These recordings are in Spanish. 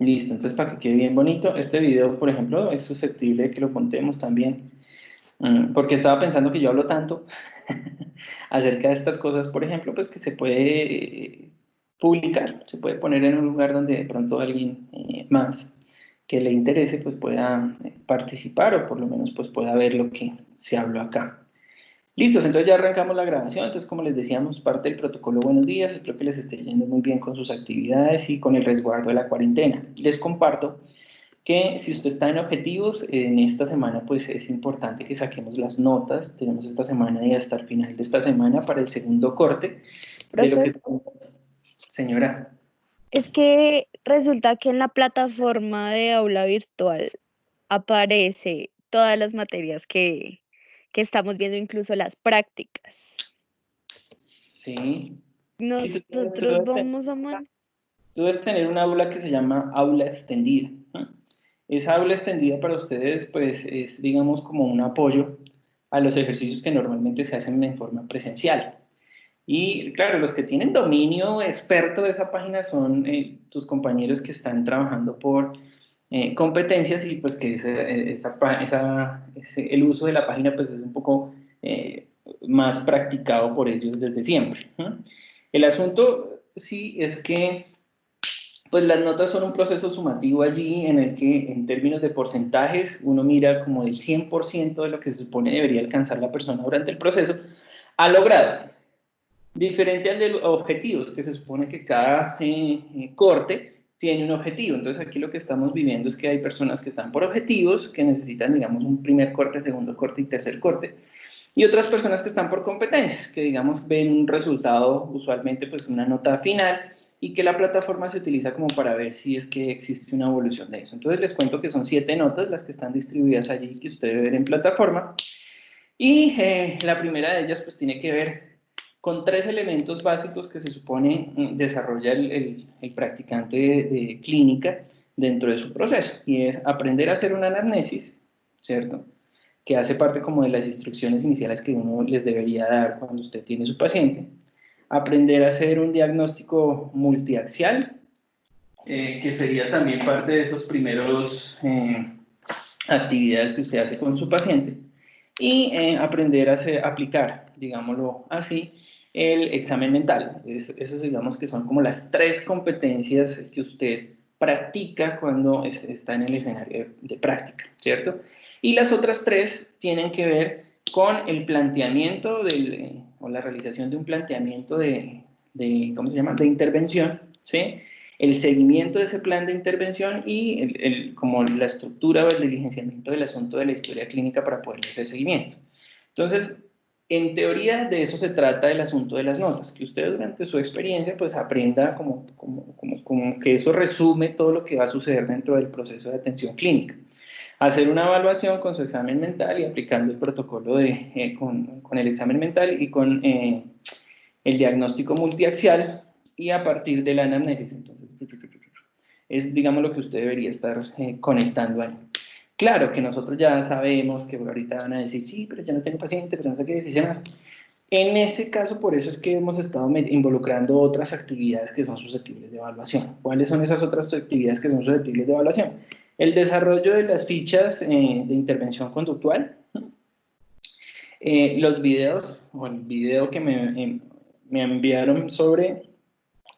Listo, entonces para que quede bien bonito, este video, por ejemplo, es susceptible de que lo montemos también, porque estaba pensando que yo hablo tanto acerca de estas cosas, por ejemplo, pues que se puede publicar, se puede poner en un lugar donde de pronto alguien más que le interese, pues pueda participar o por lo menos pues pueda ver lo que se habló acá. Listos, entonces ya arrancamos la grabación. Entonces, como les decíamos, parte del protocolo Buenos Días. Espero que les esté yendo muy bien con sus actividades y con el resguardo de la cuarentena. Les comparto que si usted está en objetivos, en esta semana pues es importante que saquemos las notas. Tenemos esta semana y hasta el final de esta semana para el segundo corte de lo que Profe, está... Señora. es que resulta que en la plataforma de aula virtual aparece todas las materias que estamos viendo, incluso las prácticas. Sí. Sí, Nosotros vamos a tú debes tener un aula que se llama aula extendida, ¿no? Esa aula extendida para ustedes, pues, es, digamos, como un apoyo a los ejercicios que normalmente se hacen en forma presencial. Y claro, los que tienen dominio experto de esa página son tus compañeros que están trabajando por competencias y pues que el uso de la página pues es un poco más practicado por ellos desde siempre, ¿no? El asunto sí es que pues las notas son un proceso sumativo allí en el que en términos de porcentajes uno mira como el 100% de lo que se supone debería alcanzar la persona durante el proceso ha logrado. Diferente al de los objetivos, que se supone que cada corte tiene un objetivo. Entonces aquí lo que estamos viviendo es que hay personas que están por objetivos, que necesitan, digamos, un primer corte, segundo corte y tercer corte. Y otras personas que están por competencias, que digamos ven un resultado, usualmente pues una nota final, y que la plataforma se utiliza como para ver si es que existe una evolución de eso. Entonces les cuento que son 7 notas las que están distribuidas allí, que usted debe ver en plataforma. Y la primera de ellas pues tiene que ver con 3 elementos básicos que se supone desarrolla el practicante de clínica dentro de su proceso, y es aprender a hacer una anamnesis, ¿cierto? Que hace parte como de las instrucciones iniciales que uno les debería dar cuando usted tiene su paciente. Aprender a hacer un diagnóstico multiaxial, que sería también parte de esos primeros actividades que usted hace con su paciente. Y aprender a aplicar, digámoslo así, el examen mental. Esos digamos que son como las 3 competencias que usted practica cuando está en el escenario de práctica, ¿cierto? Y las otras 3 tienen que ver con el planteamiento o la realización de un planteamiento ¿cómo se llama?, de intervención, ¿sí? El seguimiento de ese plan de intervención y como la estructura o el diligenciamiento del asunto de la historia clínica para poder hacer seguimiento. Entonces, en teoría de eso se trata el asunto de las notas, que usted durante su experiencia pues aprenda como que eso resume todo lo que va a suceder dentro del proceso de atención clínica. Hacer una evaluación con su examen mental y aplicando el protocolo con el examen mental y con el diagnóstico multiaxial y a partir de la anamnesis. Entonces, es digamos lo que usted debería estar conectando ahí. Claro que nosotros ya sabemos que ahorita van a decir, sí, pero yo no tengo paciente, pero no sé qué decisiones. En ese caso, por eso es que hemos estado involucrando otras actividades que son susceptibles de evaluación. ¿Cuáles son esas otras actividades que son susceptibles de evaluación? El desarrollo de las fichas de intervención conductual, los videos, o el video que me enviaron sobre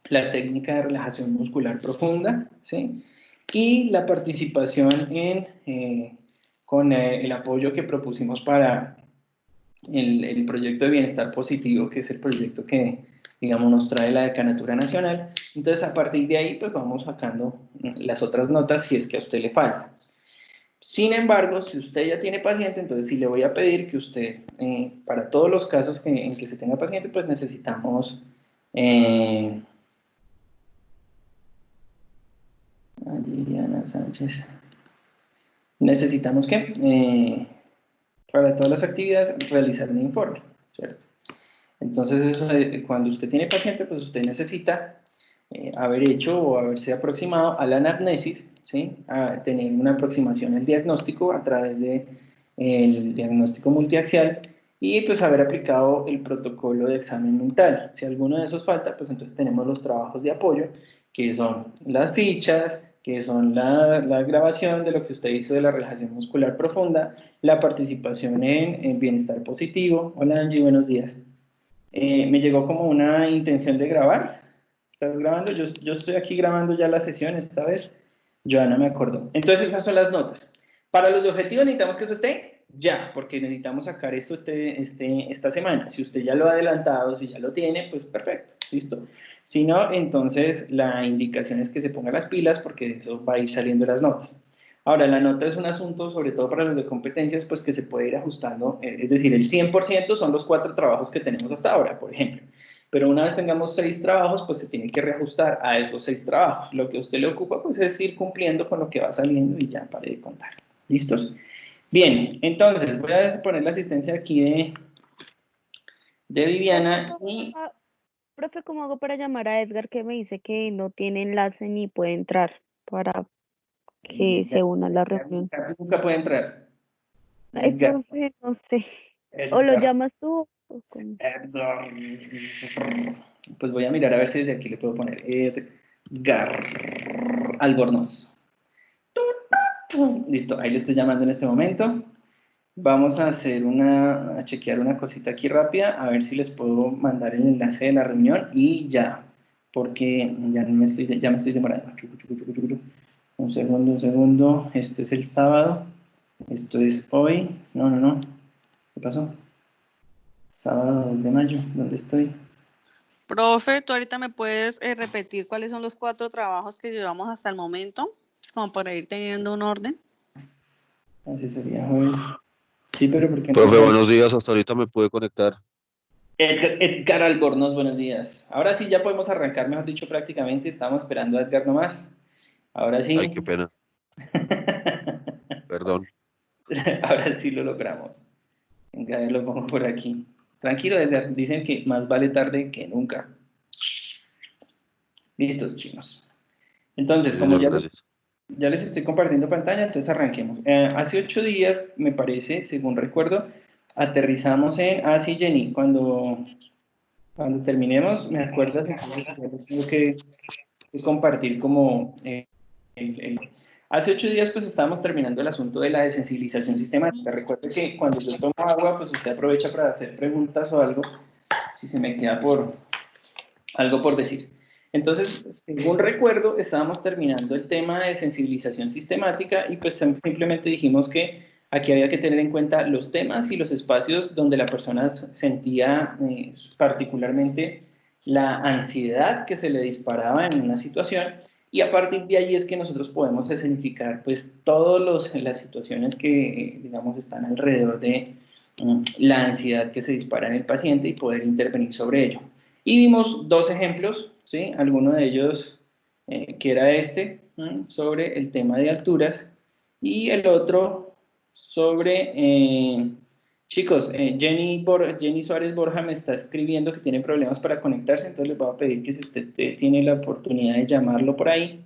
la técnica de relajación muscular profunda, ¿sí? Y la participación con el apoyo que propusimos para el proyecto de bienestar positivo, que es el proyecto que, digamos, nos trae la Decanatura Nacional. Entonces, a partir de ahí, pues vamos sacando las otras notas si es que a usted le falta. Sin embargo, si usted ya tiene paciente, entonces sí le voy a pedir que usted, para todos los casos en que se tenga paciente, pues necesitamos... Diana Sánchez. Necesitamos que, para todas las actividades, realizar un informe, ¿cierto? Entonces, eso, cuando usted tiene paciente, pues usted necesita haber hecho o haberse aproximado a la anamnesis, ¿sí? A tener una aproximación al diagnóstico a través del diagnóstico multiaxial y pues haber aplicado el protocolo de examen mental. Si alguno de esos falta, pues entonces tenemos los trabajos de apoyo, que son las fichas, que son la grabación de lo que usted hizo de la relajación muscular profunda, la participación en bienestar positivo. Hola Angie, buenos días. Me llegó como una intención de grabar. ¿Estás grabando? Yo estoy aquí grabando ya la sesión esta vez. Joana me acordó. Entonces esas son las notas. Para los de objetivos necesitamos que eso esté ya, porque necesitamos sacar esto esta semana. Si usted ya lo ha adelantado, si ya lo tiene, pues perfecto, listo. Si no, entonces la indicación es que se ponga las pilas porque eso va a ir saliendo las notas. Ahora, la nota es un asunto, sobre todo para los de competencias, pues que se puede ir ajustando, es decir, el 100% son los 4 trabajos que tenemos hasta ahora, por ejemplo. Pero una vez tengamos 6 trabajos, pues se tiene que reajustar a esos 6 trabajos. Lo que a usted le ocupa, pues es ir cumpliendo con lo que va saliendo y ya pare de contar. ¿Listos? Bien, entonces voy a poner la asistencia aquí de Viviana y... Profe, ¿cómo hago para llamar a Edgar que me dice que no tiene enlace ni puede entrar para que se una a la reunión? Nunca puede entrar. Ay, Edgar. profe, no sé. O lo Edgar. llamas tú. O cómo. Edgar. Pues voy a mirar a ver si desde aquí le puedo poner Edgar Albornoz. Listo, ahí le estoy llamando en este momento. Vamos a a chequear una cosita aquí rápida, a ver si les puedo mandar el enlace de la reunión y ya, porque ya me estoy demorando. Un segundo. Este es el sábado. Esto es hoy. No. ¿Qué pasó? Sábado 2 de mayo. ¿Dónde estoy? Profe, ¿tú ahorita me puedes repetir cuáles son los 4 trabajos que llevamos hasta el momento? Es como para ir teniendo un orden. Asesoría jueves. Sí, pero ¿por qué no? Profe, buenos días, hasta ahorita me pude conectar. Edgar Albornoz, buenos días. Ahora sí ya podemos arrancar, mejor dicho, prácticamente. Estábamos esperando a Edgar nomás. Ahora sí. Ay, qué pena. Perdón. Ahora sí lo logramos. Venga, lo pongo por aquí. Tranquilo, Edgar. Dicen que más vale tarde que nunca. Listos, chinos. Entonces, Sí, como señor, gracias. ya les estoy compartiendo pantalla, entonces arranquemos. Hace 8 días, me parece, según recuerdo, aterrizamos en... Ah, sí, Jenny, cuando terminemos, ¿me acuerdas? Entonces, ya les tengo que compartir como... Hace 8 días, pues, estábamos terminando el asunto de la desensibilización sistemática. Recuerde que cuando yo tomo agua, pues, usted aprovecha para hacer preguntas o algo, si se me queda algo por decir. Entonces, según recuerdo, estábamos terminando el tema de sensibilización sistemática y pues simplemente dijimos que aquí había que tener en cuenta los temas y los espacios donde la persona sentía particularmente la ansiedad que se le disparaba en una situación y a partir de ahí es que nosotros podemos escenificar pues todas las situaciones que digamos están alrededor de la ansiedad que se dispara en el paciente y poder intervenir sobre ello. Y vimos 2 ejemplos, ¿sí? Alguno de ellos que era sobre el tema de alturas, y el otro sobre, chicos, Jenny Suárez Borja me está escribiendo que tiene problemas para conectarse, entonces les voy a pedir que si usted tiene la oportunidad de llamarlo por ahí,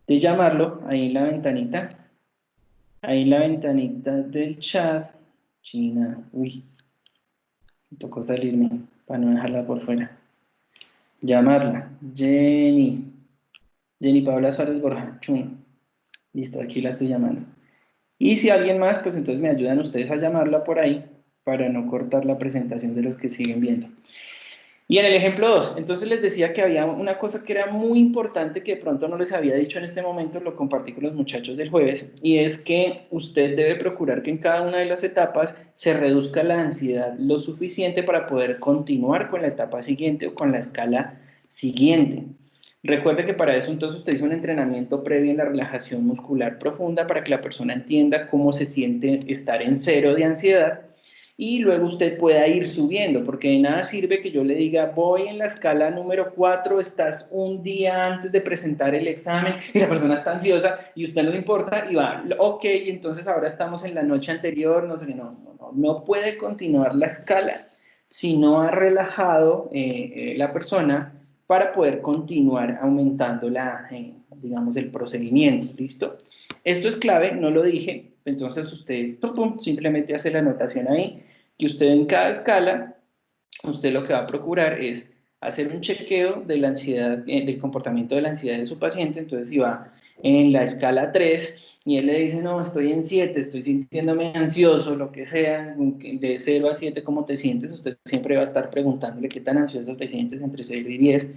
ahí en la ventanita del chat, China, uy, me tocó salirme para no dejarla por fuera. Llamarla. Jenny Paola Suárez Borja. Chum. Listo, aquí la estoy llamando. Y si alguien más, pues entonces me ayudan ustedes a llamarla por ahí para no cortar la presentación de los que siguen viendo. Y en el ejemplo 2, entonces les decía que había una cosa que era muy importante que de pronto no les había dicho en este momento, lo compartí con los muchachos del jueves, y es que usted debe procurar que en cada una de las etapas se reduzca la ansiedad lo suficiente para poder continuar con la etapa siguiente o con la escala siguiente. Recuerde que para eso entonces usted hizo un entrenamiento previo en la relajación muscular profunda para que la persona entienda cómo se siente estar en 0 de ansiedad y luego usted pueda ir subiendo, porque de nada sirve que yo le diga, voy en la escala número 4, estás un día antes de presentar el examen y la persona está ansiosa y a usted no le importa y va, ok, entonces ahora estamos en la noche anterior, no sé qué, no puede continuar la escala si no ha relajado la persona para poder continuar aumentando digamos, el procedimiento, ¿listo? Esto es clave, no lo dije, entonces usted simplemente hace la anotación ahí, que usted en cada escala, usted lo que va a procurar es hacer un chequeo de la ansiedad, del comportamiento de la ansiedad de su paciente. Entonces, si va en la escala 3 y él le dice, no, estoy en 7, estoy sintiéndome ansioso, lo que sea, de 0 a 7, ¿cómo te sientes? Usted siempre va a estar preguntándole qué tan ansioso te sientes entre 0 y 10,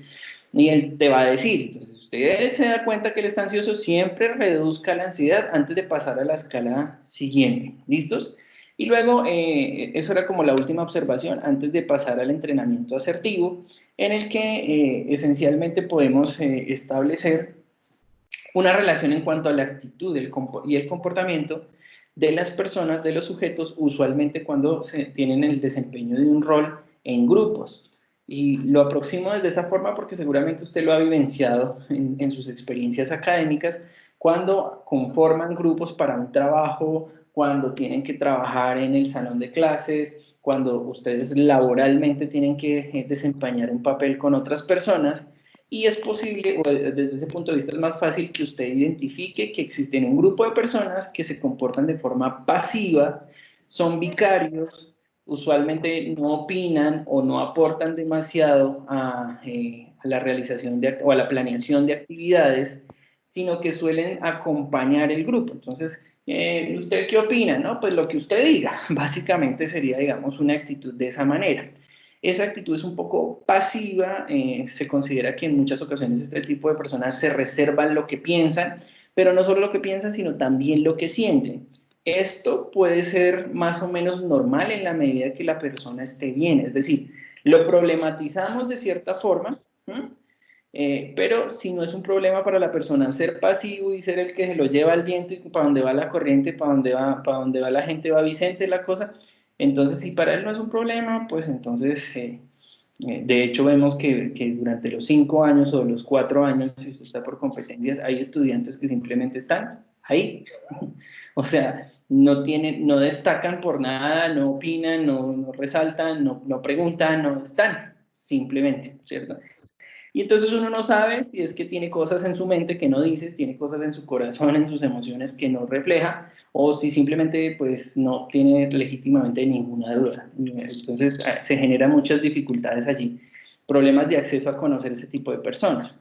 y él te va a decir. Entonces, usted se da cuenta que él está ansioso, siempre reduzca la ansiedad antes de pasar a la escala siguiente. ¿Listos? Y luego, eso era como la última observación antes de pasar al entrenamiento asertivo, en el que esencialmente podemos establecer una relación en cuanto a la actitud y el comportamiento de las personas, de los sujetos, usualmente cuando se tienen el desempeño de un rol en grupos. Y lo aproximo desde esa forma porque seguramente usted lo ha vivenciado en sus experiencias académicas, cuando conforman grupos para un trabajo, cuando tienen que trabajar en el salón de clases, cuando ustedes laboralmente tienen que desempeñar un papel con otras personas. Y es posible, o desde ese punto de vista es más fácil que usted identifique que existen un grupo de personas que se comportan de forma pasiva, son vicarios, usualmente no opinan o no aportan demasiado a la realización o a la planeación de actividades, sino que suelen acompañar el grupo. Entonces, ¿usted qué opina? No, pues lo que usted diga, básicamente sería, digamos, una actitud de esa manera. Esa actitud es un poco pasiva, se considera que en muchas ocasiones este tipo de personas se reservan lo que piensan, pero no solo lo que piensan, sino también lo que sienten. Esto puede ser más o menos normal en la medida que la persona esté bien, es decir, lo problematizamos de cierta forma, pero si no es un problema para la persona ser pasivo y ser el que se lo lleva al viento y para donde va la corriente, para donde va la gente, va Vicente, la cosa. Entonces, si para él no es un problema, pues entonces, de hecho, vemos que durante los 5 años o los 4 años, si usted está por competencias, hay estudiantes que simplemente están ahí. O sea, no destacan por nada, no opinan, no resaltan, no preguntan, no están, simplemente, ¿cierto? Y entonces uno no sabe si es que tiene cosas en su mente que no dice, tiene cosas en su corazón, en sus emociones que no refleja, o si simplemente pues no tiene legítimamente ninguna duda. Entonces se generan muchas dificultades allí, problemas de acceso a conocer ese tipo de personas.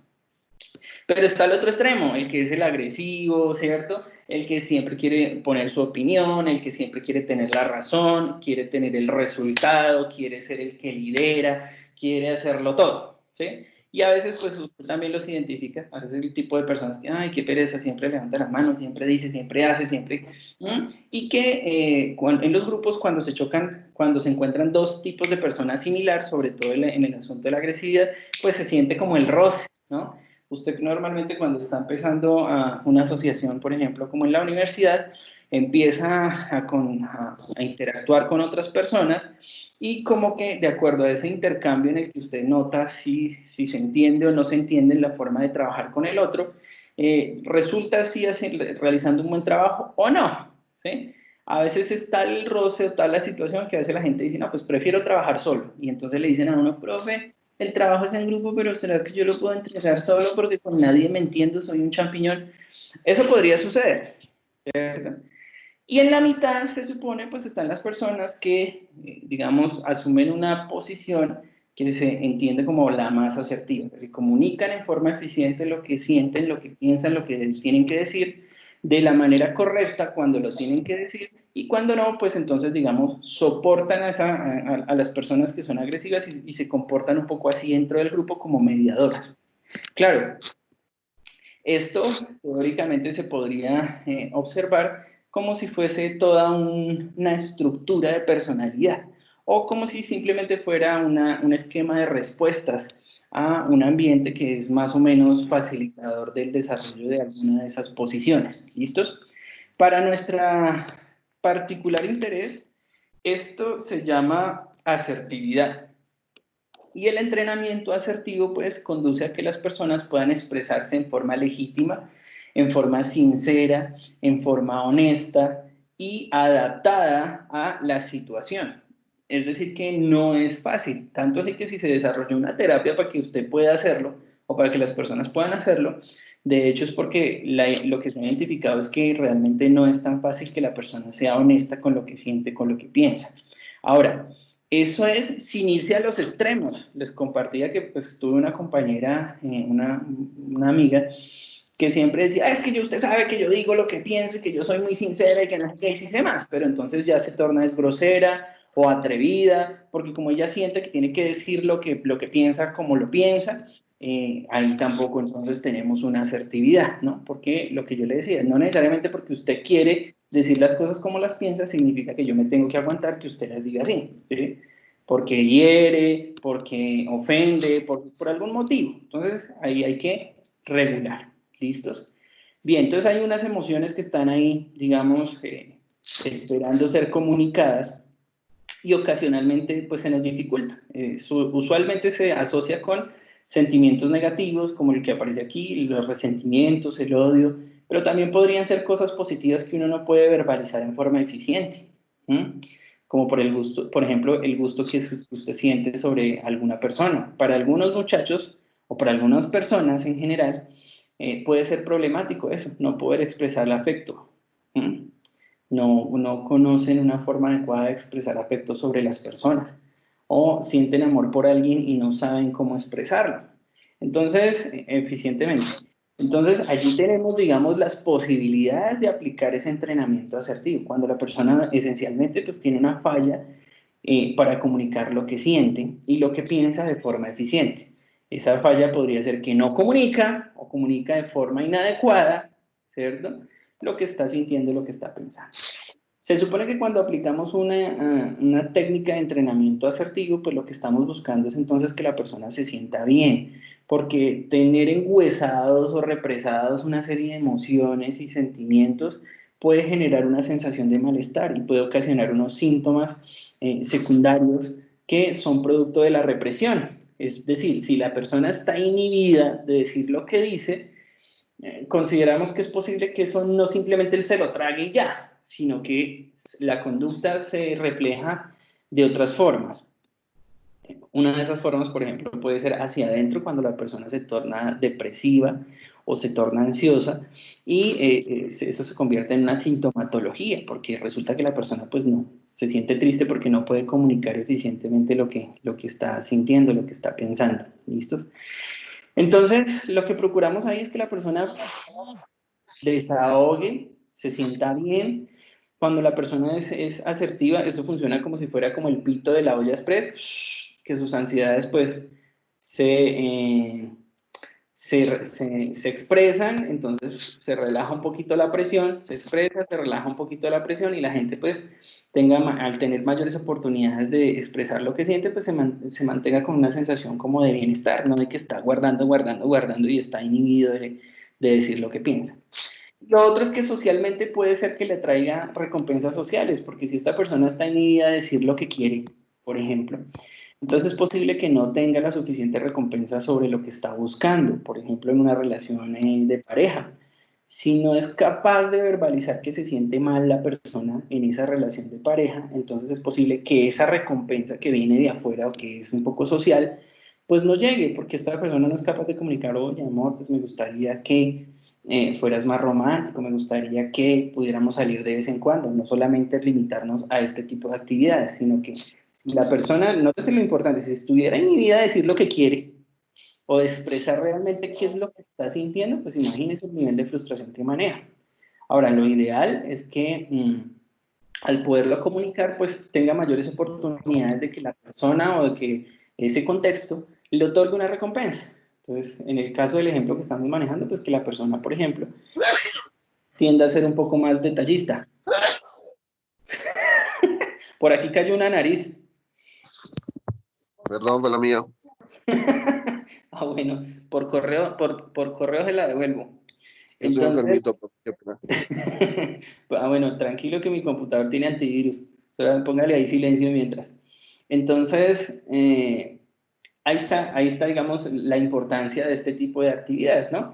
Pero está el otro extremo, el que es el agresivo, ¿cierto? El que siempre quiere poner su opinión, el que siempre quiere tener la razón, quiere tener el resultado, quiere ser el que lidera, quiere hacerlo todo, ¿sí? Y a veces, pues, usted también los identifica, a veces el tipo de personas que, ay, qué pereza, siempre levanta la mano, siempre dice, siempre hace, siempre... Y que en los grupos, cuando se chocan, cuando se encuentran dos tipos de personas similares, sobre todo en el asunto de la agresividad, pues se siente como el roce, ¿no? Usted normalmente cuando está empezando a una asociación, por ejemplo, como en la universidad, empieza a interactuar con otras personas y como que de acuerdo a ese intercambio en el que usted nota si se entiende o no se entiende la forma de trabajar con el otro, resulta si realizando un buen trabajo o no, ¿sí? A veces es tal el roce o tal la situación que a veces la gente dice, no, pues prefiero trabajar solo. Y entonces le dicen a uno, profe, el trabajo es en grupo, pero ¿será que yo lo puedo entregar solo porque con nadie me entiendo, soy un champiñón? Eso podría suceder, ¿cierto? Y en la mitad se supone pues están las personas que, digamos, asumen una posición que se entiende como la más asertiva, que comunican en forma eficiente lo que sienten, lo que piensan, lo que tienen que decir, de la manera correcta cuando lo tienen que decir, y cuando no, pues entonces, digamos, soportan a las personas que son agresivas y se comportan un poco así dentro del grupo como mediadoras. Claro, esto teóricamente se podría observar como si fuese toda una estructura de personalidad o como si simplemente fuera un esquema de respuestas a un ambiente que es más o menos facilitador del desarrollo de alguna de esas posiciones. ¿Listos? Para nuestra particular interés, esto se llama asertividad. Y el entrenamiento asertivo pues conduce a que las personas puedan expresarse en forma legítima, en forma sincera, en forma honesta y adaptada a la situación. Es decir, que no es fácil, tanto así que si se desarrolla una terapia para que usted pueda hacerlo o para que las personas puedan hacerlo, de hecho es porque lo que se ha identificado es que realmente no es tan fácil que la persona sea honesta con lo que siente, con lo que piensa. Ahora, Eso es sin irse a los extremos. Les compartía que pues tuve una compañera, una amiga, que siempre decía, es que usted sabe que yo digo lo que pienso y que yo soy muy sincera y que no sé qué, y sí sé más, pero entonces ya se torna grosera o atrevida, porque como ella siente que tiene que decir lo que piensa como lo piensa, ahí tampoco entonces tenemos una asertividad, ¿no? Porque lo que yo le decía, no necesariamente porque usted quiere decir las cosas como las piensa, significa que yo me tengo que aguantar que usted las diga así, ¿sí? Porque hiere, porque ofende, por algún motivo. Entonces, ahí hay que regular. ¿Listos? Bien, entonces hay unas emociones que están ahí, digamos, esperando ser comunicadas y ocasionalmente pues se nos dificulta. Usualmente se asocia con sentimientos negativos, como el que aparece aquí, los resentimientos, el odio, pero también podrían ser cosas positivas que uno no puede verbalizar en forma eficiente. ¿Mm? Como por el gusto, por ejemplo, el gusto que usted siente sobre alguna persona. Para algunos muchachos o para algunas personas en general, puede ser problemático eso, no poder expresar el afecto. ¿Mm? No conocen una forma adecuada de expresar afecto sobre las personas o sienten amor por alguien y no saben cómo expresarlo. Entonces, eficientemente. Entonces, allí tenemos, digamos, las posibilidades de aplicar ese entrenamiento asertivo, cuando la persona esencialmente pues tiene una falla para comunicar lo que siente y lo que piensa de forma eficiente. Esa falla podría ser que no comunica o comunica de forma inadecuada, ¿cierto? Lo que está sintiendo, lo que está pensando. Se supone que cuando aplicamos una técnica de entrenamiento asertivo, pues lo que estamos buscando es entonces que la persona se sienta bien, porque tener enhuesados o represados una serie de emociones y sentimientos puede generar una sensación de malestar y puede ocasionar unos síntomas secundarios que son producto de la represión. Es decir, si la persona está inhibida de decir lo que dice, consideramos que es posible que eso no simplemente él se lo trague y ya, sino que la conducta se refleja de otras formas. Una de esas formas, por ejemplo, puede ser hacia adentro cuando la persona se torna depresiva o se torna ansiosa y eso se convierte en una sintomatología porque resulta que la persona pues no, se siente triste porque no puede comunicar eficientemente lo que está sintiendo, lo que está pensando. ¿Listos? Entonces, lo que procuramos ahí es que la persona desahogue, se sienta bien. Cuando la persona es asertiva, eso funciona como si fuera como el pito de la olla express, que sus ansiedades pues se expresan, entonces se relaja un poquito la presión, se expresa, se relaja un poquito la presión y la gente pues al tener mayores oportunidades de expresar lo que siente, pues se mantenga con una sensación como de bienestar, no de que está guardando y está inhibido de decir lo que piensa. Lo otro es que socialmente puede ser que le traiga recompensas sociales, porque si esta persona está inhibida de decir lo que quiere, por ejemplo, entonces es posible que no tenga la suficiente recompensa sobre lo que está buscando, por ejemplo, en una relación de pareja. Si no es capaz de verbalizar que se siente mal la persona en esa relación de pareja, entonces es posible que esa recompensa que viene de afuera o que es un poco social, pues no llegue, porque esta persona no es capaz de comunicar, oye, amor, pues me gustaría que fueras más romántico, me gustaría que pudiéramos salir de vez en cuando, no solamente limitarnos a este tipo de actividades, sino que la persona, no es lo importante, si estuviera inhibida de decir lo que quiere o de expresar realmente qué es lo que está sintiendo, pues imagínese el nivel de frustración que maneja. Ahora, lo ideal es que al poderlo comunicar, pues tenga mayores oportunidades de que la persona o de que ese contexto le otorgue una recompensa. Entonces, en el caso del ejemplo que estamos manejando, pues que la persona, por ejemplo, tienda a ser un poco más detallista. Por aquí cayó una nariz. Perdón, fue la mía. Ah, bueno, por correo se la devuelvo. Estoy Entonces, enfermito, pero qué pena. bueno, tranquilo que mi computador tiene antivirus. Solo póngale ahí silencio mientras. Entonces, ahí está, digamos, la importancia de este tipo de actividades, ¿no?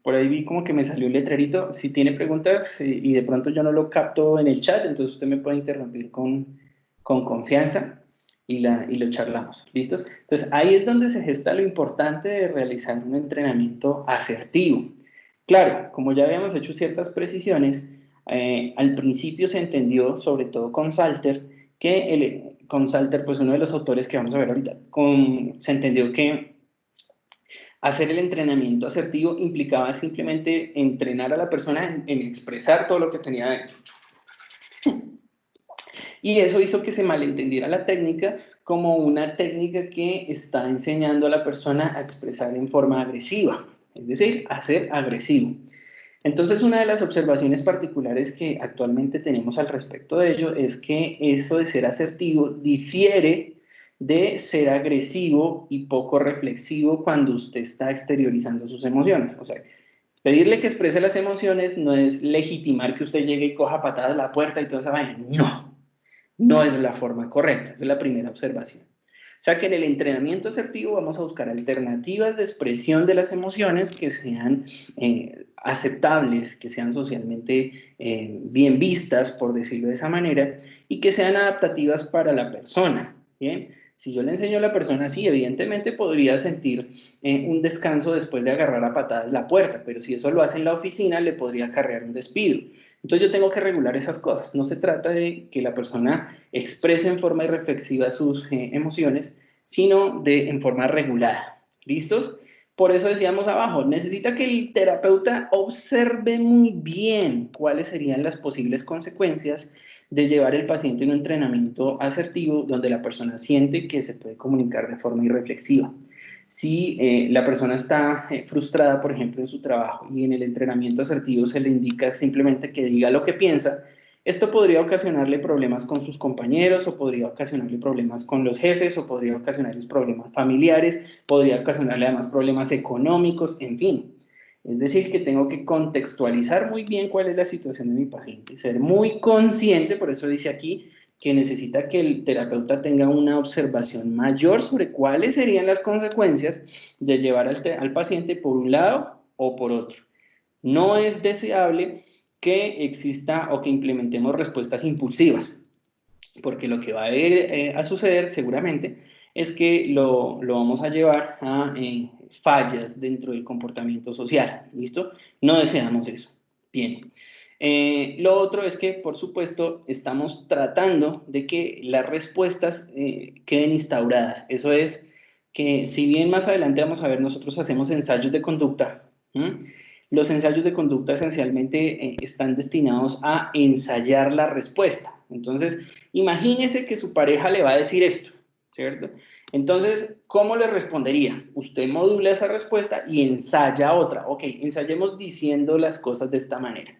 Por ahí vi como que me salió un letrerito. Si tiene preguntas y de pronto yo no lo capto en el chat, entonces usted me puede interrumpir con confianza y lo charlamos. ¿Listos? Entonces, ahí es donde se gesta lo importante de realizar un entrenamiento asertivo. Claro, como ya habíamos hecho ciertas precisiones, al principio se entendió, sobre todo con Salter, que con Salter, pues uno de los autores que vamos a ver ahorita, se entendió que hacer el entrenamiento asertivo implicaba simplemente entrenar a la persona en expresar todo lo que tenía dentro. Y eso hizo que se malentendiera la técnica como una técnica que está enseñando a la persona a expresar en forma agresiva, es decir, a ser agresivo. Entonces, una de las observaciones particulares que actualmente tenemos al respecto de ello es que eso de ser asertivo difiere de ser agresivo y poco reflexivo cuando usted está exteriorizando sus emociones. O sea, pedirle que exprese las emociones no es legitimar que usted llegue y coja patadas a la puerta y toda esa vaina. No, no es la forma correcta. Esa es la primera observación. O sea que en el entrenamiento asertivo vamos a buscar alternativas de expresión de las emociones que sean aceptables, que sean socialmente bien vistas, por decirlo de esa manera, y que sean adaptativas para la persona, ¿bien? Si yo le enseño a la persona así, evidentemente podría sentir un descanso después de agarrar a patadas la puerta, pero si eso lo hace en la oficina, le podría acarrear un despido. Entonces yo tengo que regular esas cosas. No se trata de que la persona exprese en forma irreflexiva sus emociones, sino en forma regulada. ¿Listos? Por eso decíamos abajo, necesita que el terapeuta observe muy bien cuáles serían las posibles consecuencias de llevar el paciente en un entrenamiento asertivo donde la persona siente que se puede comunicar de forma irreflexiva. Si la persona está frustrada, por ejemplo, en su trabajo y en el entrenamiento asertivo se le indica simplemente que diga lo que piensa, esto podría ocasionarle problemas con sus compañeros, o podría ocasionarle problemas con los jefes, o podría ocasionarles problemas familiares, podría ocasionarle además problemas económicos, en fin. Es decir, que tengo que contextualizar muy bien cuál es la situación de mi paciente, ser muy consciente, por eso dice aquí, que necesita que el terapeuta tenga una observación mayor sobre cuáles serían las consecuencias de llevar al paciente por un lado o por otro. No es deseable que exista o que implementemos respuestas impulsivas, porque lo que va a suceder seguramente es que lo vamos a llevar a fallas dentro del comportamiento social, ¿listo? No deseamos eso. Bien. Lo otro es que, por supuesto, estamos tratando de que las respuestas queden instauradas. Eso es que, si bien más adelante vamos a ver, nosotros hacemos ensayos de conducta, los ensayos de conducta esencialmente están destinados a ensayar la respuesta. Entonces, imagínese que su pareja le va a decir esto, ¿cierto? Entonces, ¿cómo le respondería? Usted modula esa respuesta y ensaya otra. Ok, ensayemos diciendo las cosas de esta manera.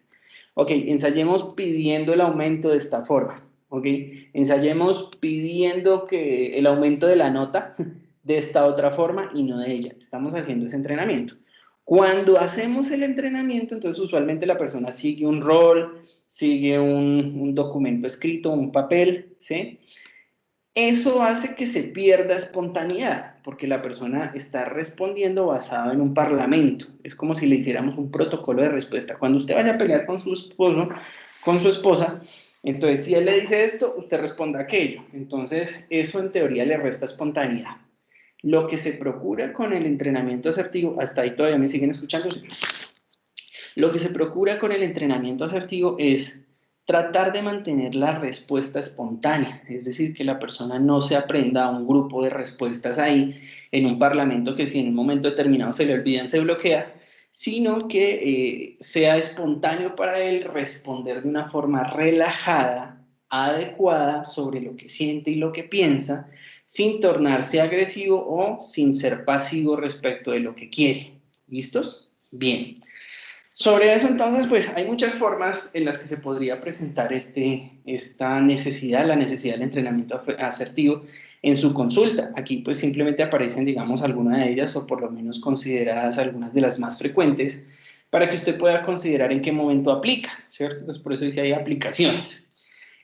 Ok, ensayemos pidiendo el aumento de esta forma. Ok, ensayemos pidiendo que el aumento de la nota de esta otra forma y no de ella. Estamos haciendo ese entrenamiento. Cuando hacemos el entrenamiento, entonces usualmente la persona sigue un rol, sigue un documento escrito, un papel, ¿sí? Eso hace que se pierda espontaneidad, porque la persona está respondiendo basado en un parlamento. Es como si le hiciéramos un protocolo de respuesta. Cuando usted vaya a pelear con su esposo, con su esposa, entonces si él le dice esto, usted responda aquello. Entonces eso en teoría le resta espontaneidad. Lo que se procura con el entrenamiento asertivo, hasta ahí todavía me siguen escuchando, ¿sí? Lo que se procura con el entrenamiento asertivo es tratar de mantener la respuesta espontánea, es decir, que la persona no se aprenda a un grupo de respuestas ahí en un parlamento que si en un momento determinado se le olvidan, se bloquea, sino que sea espontáneo para él responder de una forma relajada, adecuada sobre lo que siente y lo que piensa, sin tornarse agresivo o sin ser pasivo respecto de lo que quiere. ¿Listos? Bien. Sobre eso, entonces, pues hay muchas formas en las que se podría presentar esta necesidad, la necesidad del entrenamiento asertivo en su consulta. Aquí, pues, simplemente aparecen, digamos, algunas de ellas, o por lo menos consideradas algunas de las más frecuentes, para que usted pueda considerar en qué momento aplica, ¿cierto? Entonces, por eso dice hay aplicaciones.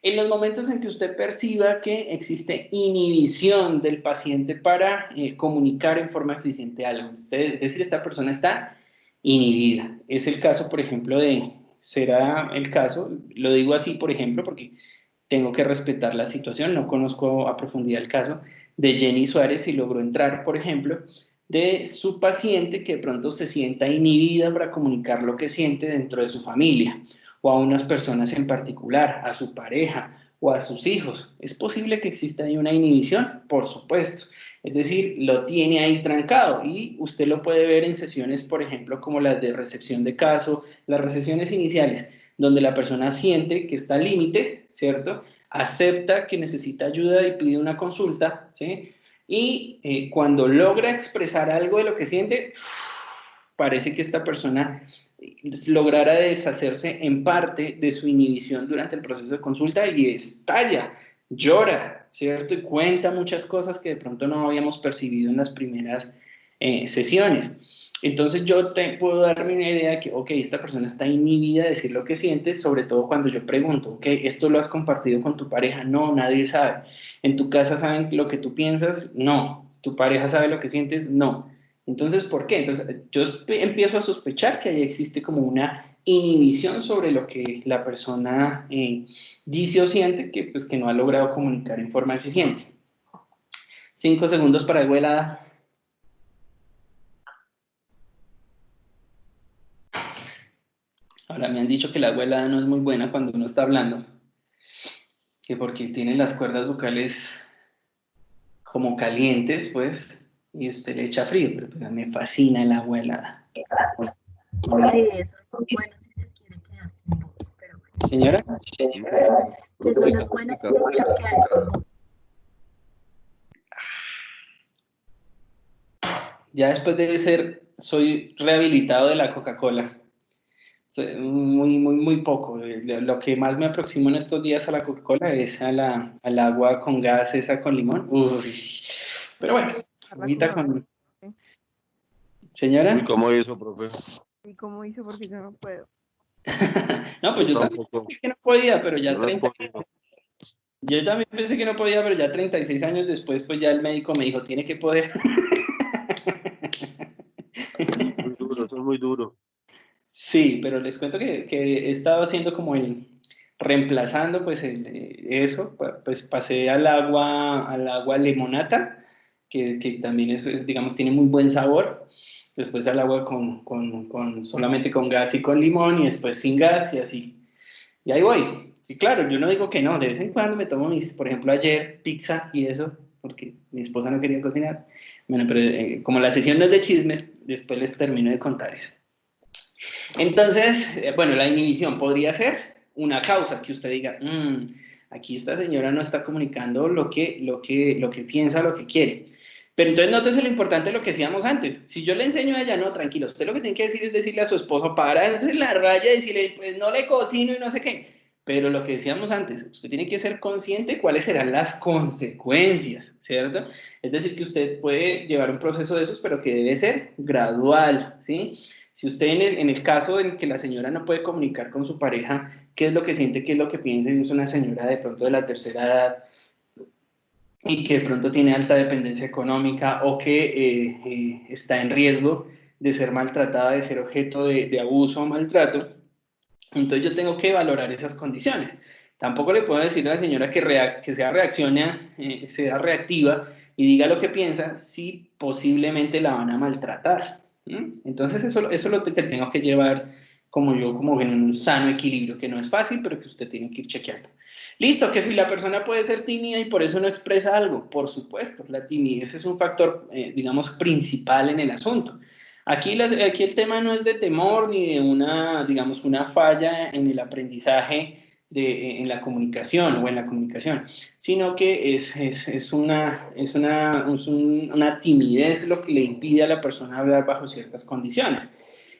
En los momentos en que usted perciba que existe inhibición del paciente para comunicar en forma eficiente algo, es decir, esta persona está inhibida. Es el caso, por ejemplo, será el caso, lo digo así, por ejemplo, porque tengo que respetar la situación, no conozco a profundidad el caso de Jenny Suárez y logró entrar, por ejemplo, de su paciente que de pronto se sienta inhibida para comunicar lo que siente dentro de su familia, o a unas personas en particular, a su pareja, o a sus hijos. ¿Es posible que exista ahí una inhibición? Por supuesto. Es decir, lo tiene ahí trancado y usted lo puede ver en sesiones, por ejemplo, como las de recepción de caso, las recepciones iniciales, donde la persona siente que está al límite, ¿cierto? Acepta que necesita ayuda y pide una consulta, ¿sí? Y cuando logra expresar algo de lo que siente, parece que esta persona lograra deshacerse en parte de su inhibición durante el proceso de consulta y estalla, llora, ¿cierto? Y cuenta muchas cosas que de pronto no habíamos percibido en las primeras sesiones. Entonces yo puedo darme una idea de que, ok, esta persona está inhibida de decir lo que siente, sobre todo cuando yo pregunto, ok, ¿esto lo has compartido con tu pareja? No, nadie sabe. ¿En tu casa saben lo que tú piensas? No. ¿Tu pareja sabe lo que sientes? No. Entonces, ¿por qué? Entonces, yo empiezo a sospechar que ahí existe como una inhibición sobre lo que la persona dice o siente que, pues, que no ha logrado comunicar en forma eficiente. 5 segundos para el helada. Ahora me han dicho que la helada no es muy buena cuando uno está hablando, que porque tiene las cuerdas vocales como calientes, pues, y usted le echa frío, pero pues, me fascina la helada. Sí, eso es muy bueno si se quiere quedar sin voz, pero bueno. ¿Señora? Eso no es bueno si se quiere quedar sin voz. Ya después de ser, soy rehabilitado de la Coca-Cola. Muy poco. Lo que más me aproximo en estos días a la Coca-Cola es al agua con gas, esa con limón. Uy. Pero bueno, agüita con... ¿Señora? Uy, ¿cómo hizo, profe? ¿Y cómo hizo? Porque yo no puedo. No, pues Yo yo también tampoco. pensé que no podía, pero Yo ya no he 30... podido. Yo también pensé que no podía, pero ya 36 años después, pues ya el médico me dijo, tiene que poder. Es muy duro, eso es muy duro. Sí, pero les cuento que he estado haciendo como reemplazando pues eso, pues pasé al agua limonata, que también digamos, tiene muy buen sabor, después al agua solamente con gas y con limón, y después sin gas, y así. Y ahí voy. Y claro, yo no digo que no, de vez en cuando me tomo por ejemplo, ayer pizza y eso, porque mi esposa no quería cocinar. Bueno, pero como la sesión no es de chismes, después les termino de contar eso. Entonces, bueno, la inhibición podría ser una causa que usted diga, aquí esta señora no está comunicando lo que piensa, lo que quiere. Pero entonces nótese lo importante de lo que decíamos antes. Si yo le enseño a ella, no, tranquilo, usted lo que tiene que decir es decirle a su esposo, pararse la raya y decirle, pues no le cocino y no sé qué. Pero lo que decíamos antes, usted tiene que ser consciente de cuáles serán las consecuencias, ¿cierto? Es decir, que usted puede llevar un proceso de esos, pero que debe ser gradual, ¿sí? Si usted en el caso en que la señora no puede comunicar con su pareja qué es lo que siente, qué es lo que piensa, y es una señora de pronto de la tercera edad y que de pronto tiene alta dependencia económica o que está en riesgo de ser maltratada, de ser objeto de abuso o maltrato, entonces yo tengo que valorar esas condiciones. Tampoco le puedo decir a la señora que sea reactiva y diga lo que piensa si posiblemente la van a maltratar. Entonces eso es lo que tengo que llevar como en un sano equilibrio, que no es fácil, pero que usted tiene que ir chequeando. Listo, que si la persona puede ser tímida y por eso no expresa algo, por supuesto, la timidez es un factor, digamos, principal en el asunto. Aquí el tema no es de temor ni de digamos, una falla en el aprendizaje en la comunicación o en la comunicación, sino que es una timidez lo que le impide a la persona hablar bajo ciertas condiciones.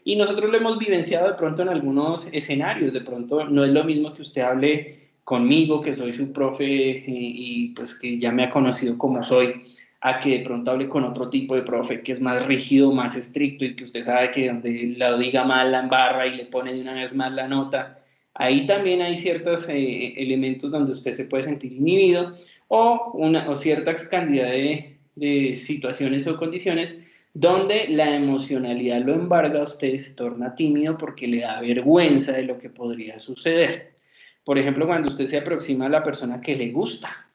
Y nosotros lo hemos vivenciado de pronto en algunos escenarios, de pronto no es lo mismo que usted hable conmigo, que soy su profe y pues que ya me ha conocido como soy, a que de pronto hable con otro tipo de profe que es más rígido, más estricto y que usted sabe que donde la diga mal la embarra y le pone de una vez más la nota. Ahí también hay ciertos elementos donde usted se puede sentir inhibido o cierta cantidad de situaciones o condiciones donde la emocionalidad lo embarga a usted y se torna tímido porque le da vergüenza de lo que podría suceder. Por ejemplo, cuando usted se aproxima a la persona que le gusta,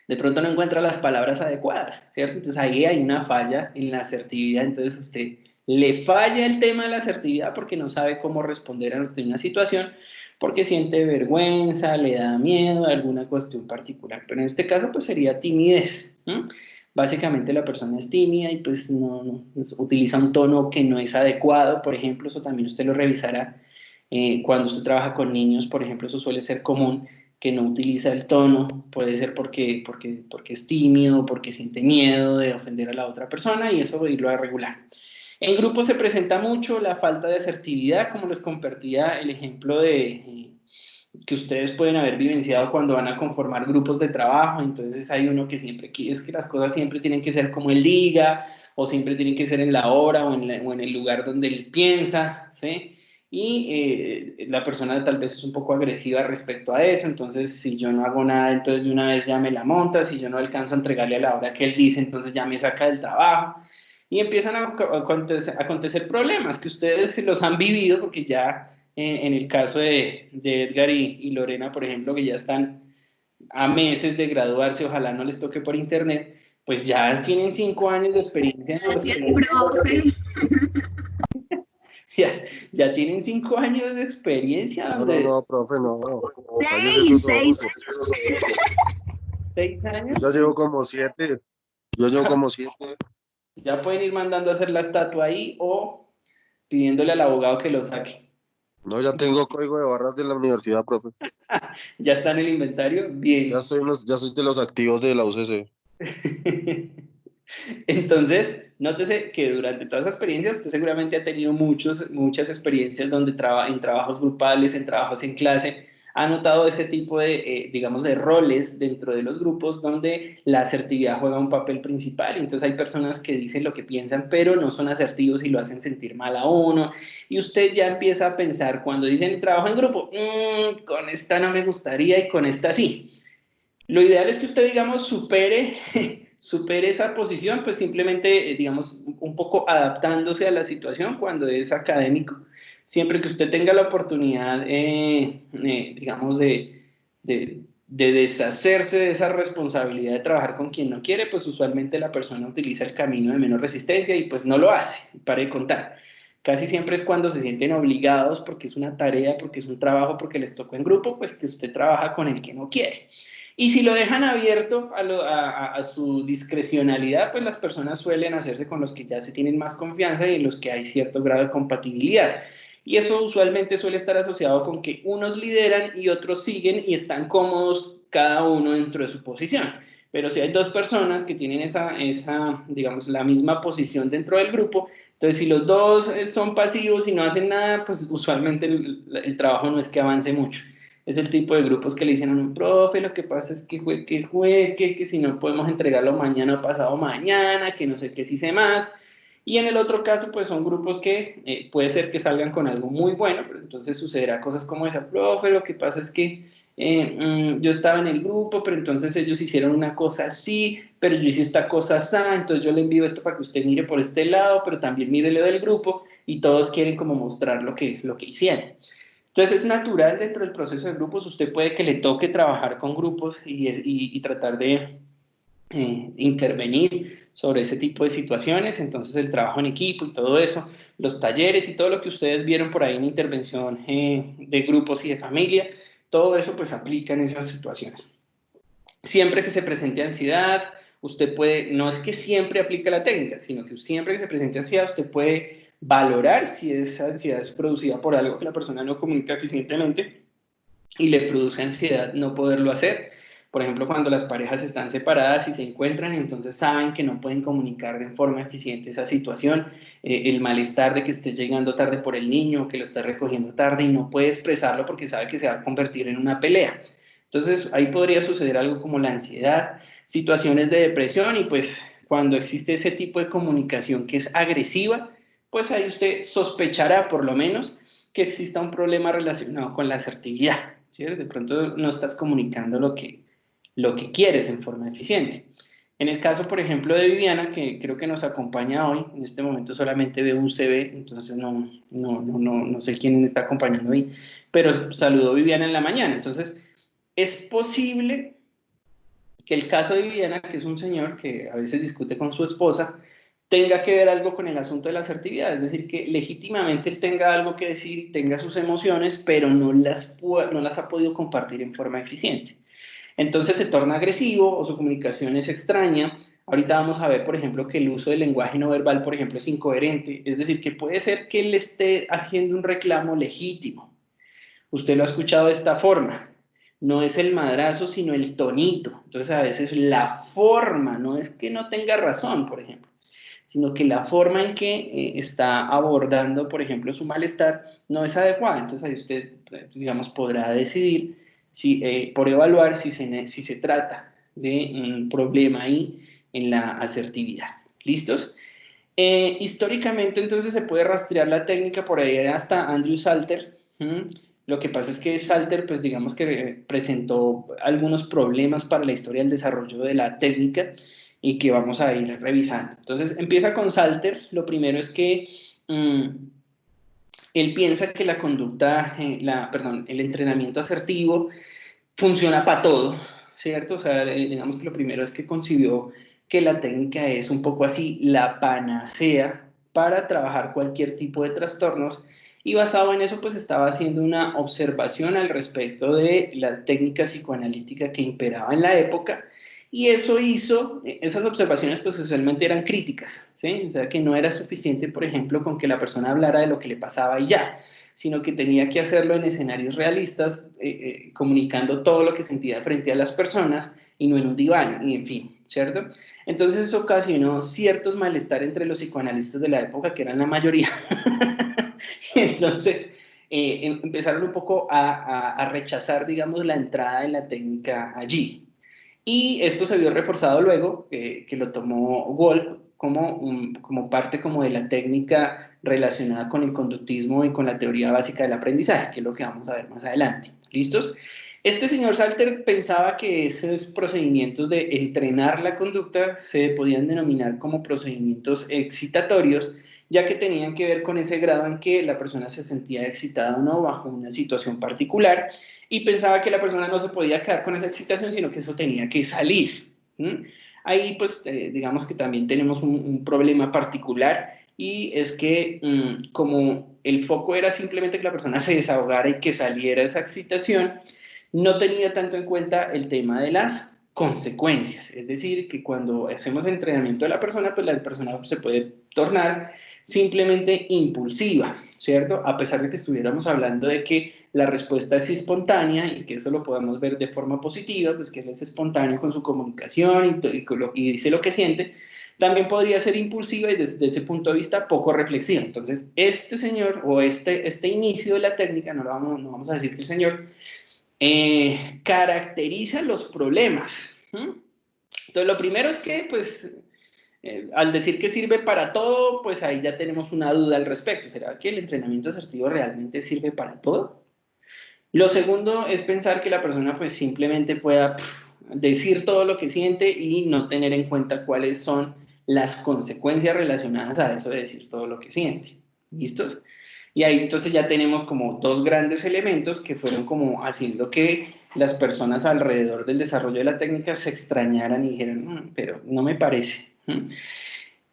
de pronto no encuentra las palabras adecuadas, ¿cierto? Entonces ahí hay una falla en la asertividad, entonces usted le falla el tema de la asertividad porque no sabe cómo responder ante una situación, porque siente vergüenza, le da miedo a alguna cuestión particular, pero en este caso pues sería timidez. Básicamente la persona es tímida y pues pues, utiliza un tono que no es adecuado, por ejemplo, eso también usted lo revisará cuando usted trabaja con niños, por ejemplo, eso suele ser común, que no utiliza el tono, puede ser porque es tímido, porque siente miedo de ofender a la otra persona y eso irlo a regular. En grupo se presenta mucho la falta de asertividad, como les compartía el ejemplo de que ustedes pueden haber vivenciado cuando van a conformar grupos de trabajo. Entonces hay uno que siempre quiere, es que las cosas siempre tienen que ser como él diga, o siempre tienen que ser en la hora o en el lugar donde él piensa, ¿sí? Y la persona tal vez es un poco agresiva respecto a eso, entonces si yo no hago nada, entonces de una vez ya me la monta, si yo no alcanzo a entregarle a la hora que él dice, entonces ya me saca del trabajo. Y empiezan a acontecer problemas que ustedes los han vivido porque ya en el caso de Edgar y Lorena, por ejemplo, que ya están a meses de graduarse, ojalá no les toque por internet, pues ya tienen 5 años de experiencia en los Profe, ya tienen 5 años de experiencia No, donde profe, no. Cállese esos ojos. 6 Yo años ya llevo como 7. Yo llevo como 7. ya pueden ir mandando a hacer la estatua ahí o pidiéndole al abogado que lo saque. No, ya tengo código de barras de la universidad, profe. Ya está en el inventario, bien. Ya soy de los activos de la UCC. Entonces, nótese que durante toda esa experiencia usted seguramente ha tenido muchas experiencias donde en trabajos grupales, en trabajos en clase, ha notado ese tipo de, digamos, de roles dentro de los grupos donde la asertividad juega un papel principal. Entonces hay personas que dicen lo que piensan, pero no son asertivos y lo hacen sentir mal a uno. Y usted ya empieza a pensar cuando dicen trabajo en grupo, con esta no me gustaría y con esta sí. Lo ideal es que usted, digamos, supere esa posición, pues simplemente, digamos, un poco adaptándose a la situación cuando es académico. Siempre que usted tenga la oportunidad, digamos, de deshacerse de esa responsabilidad de trabajar con quien no quiere, pues usualmente la persona utiliza el camino de menor resistencia y pues no lo hace, pare de contar. Casi siempre es cuando se sienten obligados porque es una tarea, porque es un trabajo, porque les tocó en grupo, pues que usted trabaja con el que no quiere. Y si lo dejan abierto a su discrecionalidad, pues las personas suelen hacerse con los que ya se tienen más confianza y en los que hay cierto grado de compatibilidad. Y eso usualmente suele estar asociado con que unos lideran y otros siguen y están cómodos cada uno dentro de su posición. Pero si hay dos personas que tienen digamos, la misma posición dentro del grupo, entonces si los dos son pasivos y no hacen nada, pues usualmente el trabajo no es que avance mucho. Es el tipo de grupos que le dicen a un profe, lo que pasa es que juegue, que si no podemos entregarlo mañana o pasado mañana, que no sé qué si sé más. Y en el otro caso, pues son grupos que puede ser que salgan con algo muy bueno, pero entonces sucederá cosas como esa, profe, lo que pasa es que yo estaba en el grupo, pero entonces ellos hicieron una cosa así, pero yo hice esta cosa así, entonces yo le envío esto para que usted mire por este lado, pero también mire lo del grupo, y todos quieren como mostrar lo que hicieron. Entonces es natural dentro del proceso de grupos, usted puede que le toque trabajar con grupos y tratar de intervenir sobre ese tipo de situaciones, entonces el trabajo en equipo y todo eso, los talleres y todo lo que ustedes vieron por ahí en intervención de grupos y de familia, todo eso pues aplica en esas situaciones. Siempre que se presente ansiedad, usted puede, no es que siempre aplique la técnica, sino que siempre que se presente ansiedad, usted puede valorar si esa ansiedad es producida por algo que la persona no comunica eficientemente y le produce ansiedad no poderlo hacer. Por ejemplo, cuando las parejas están separadas y se encuentran, entonces saben que no pueden comunicar de forma eficiente esa situación, el malestar de que esté llegando tarde por el niño, que lo está recogiendo tarde y no puede expresarlo porque sabe que se va a convertir en una pelea. Entonces, ahí podría suceder algo como la ansiedad, situaciones de depresión y pues cuando existe ese tipo de comunicación que es agresiva, pues ahí usted sospechará por lo menos que exista un problema relacionado con la asertividad, ¿sí? De pronto no estás comunicando lo que quieres en forma eficiente. En el caso, por ejemplo, de Viviana, que creo que nos acompaña hoy, en este momento solamente veo un CV, entonces no sé quién está acompañando hoy, pero saludó Viviana en la mañana. Entonces, es posible que el caso de Viviana, que es un señor que a veces discute con su esposa, tenga que ver algo con el asunto de la asertividad, es decir, que legítimamente él tenga algo que decir y tenga sus emociones, pero no las ha podido compartir en forma eficiente. Entonces se torna agresivo o su comunicación es extraña. Ahorita vamos a ver, por ejemplo, que el uso del lenguaje no verbal, por ejemplo, es incoherente, es decir, que puede ser que él esté haciendo un reclamo legítimo. Usted lo ha escuchado de esta forma. No es el madrazo, sino el tonito. Entonces, a veces la forma, no es que no tenga razón, por ejemplo, sino que la forma en que está abordando, por ejemplo, su malestar no es adecuada. Entonces, ahí usted, digamos, podrá decidir por evaluar si se trata de un problema ahí en la asertividad. ¿Listos? Históricamente, entonces, se puede rastrear la técnica por ahí hasta Andrew Salter. Lo que pasa es que Salter, pues digamos que presentó algunos problemas para la historia del desarrollo de la técnica y que vamos a ir revisando. Entonces, empieza con Salter. Lo primero es que él piensa que la conducta, el entrenamiento asertivo funciona para todo, ¿cierto? O sea, digamos que lo primero es que concibió que la técnica es un poco así la panacea para trabajar cualquier tipo de trastornos, y basado en eso pues estaba haciendo una observación al respecto de la técnica psicoanalítica que imperaba en la época, y eso hizo, esas observaciones pues usualmente eran críticas, ¿sí? O sea que no era suficiente, por ejemplo, con que la persona hablara de lo que le pasaba y ya, sino que tenía que hacerlo en escenarios realistas, comunicando todo lo que sentía frente a las personas y no en un diván, y en fin, ¿cierto? Entonces eso ocasionó ciertos malestar entre los psicoanalistas de la época, que eran la mayoría. Entonces empezaron un poco a rechazar, digamos, la entrada de la técnica allí. Y esto se vio reforzado luego, que lo tomó Wolff como parte como de la técnica relacionada con el conductismo y con la teoría básica del aprendizaje, que es lo que vamos a ver más adelante. ¿Listos? Este señor Salter pensaba que esos procedimientos de entrenar la conducta se podían denominar como procedimientos excitatorios, ya que tenían que ver con ese grado en que la persona se sentía excitada o no bajo una situación particular, y pensaba que la persona no se podía quedar con esa excitación, sino que eso tenía que salir. Ahí, pues, digamos que también tenemos un problema particular, y es que como el foco era simplemente que la persona se desahogara y que saliera esa excitación, no tenía tanto en cuenta el tema de las consecuencias. Es decir, que cuando hacemos entrenamiento de la persona, pues la persona se puede tornar simplemente impulsiva, ¿cierto? A pesar de que estuviéramos hablando de que la respuesta es espontánea y que eso lo podemos ver de forma positiva, pues que él es espontáneo con su comunicación y dice lo que siente, también podría ser impulsiva y desde ese punto de vista poco reflexiva. Entonces, este señor o este inicio de la técnica, no vamos a decir que el señor, caracteriza los problemas. Entonces, lo primero es que, pues, al decir que sirve para todo, pues ahí ya tenemos una duda al respecto. ¿Será que el entrenamiento asertivo realmente sirve para todo? Lo segundo es pensar que la persona pues simplemente pueda decir todo lo que siente y no tener en cuenta cuáles son las consecuencias relacionadas a eso de decir todo lo que siente. ¿Listos? Y ahí entonces ya tenemos como dos grandes elementos que fueron como haciendo que las personas alrededor del desarrollo de la técnica se extrañaran y dijeran, pero no me parece.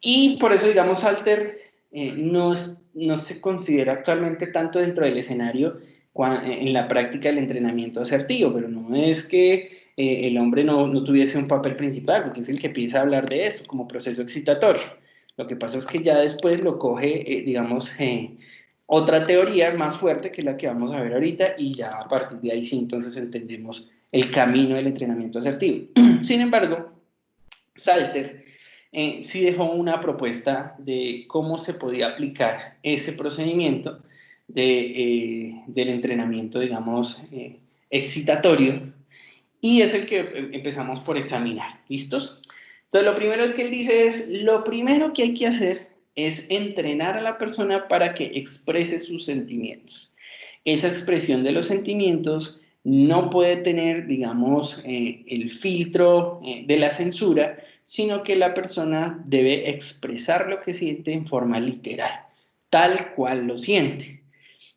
Y por eso, digamos, Salter no se considera actualmente tanto dentro del escenario en la práctica del entrenamiento asertivo, pero no es que el hombre no tuviese un papel principal, porque es el que empieza a hablar de eso como proceso excitatorio. Lo que pasa es que ya después lo coge, digamos, otra teoría más fuerte que la que vamos a ver ahorita, y ya a partir de ahí sí entonces entendemos el camino del entrenamiento asertivo. Sin embargo, Salter sí dejó una propuesta de cómo se podía aplicar ese procedimiento del entrenamiento, digamos, excitatorio, y es el que empezamos por examinar. ¿Listos? Entonces, lo primero que él dice es, lo primero que hay que hacer es entrenar a la persona para que exprese sus sentimientos. Esa expresión de los sentimientos no puede tener, digamos, el filtro de la censura, sino que la persona debe expresar lo que siente en forma literal, tal cual lo siente.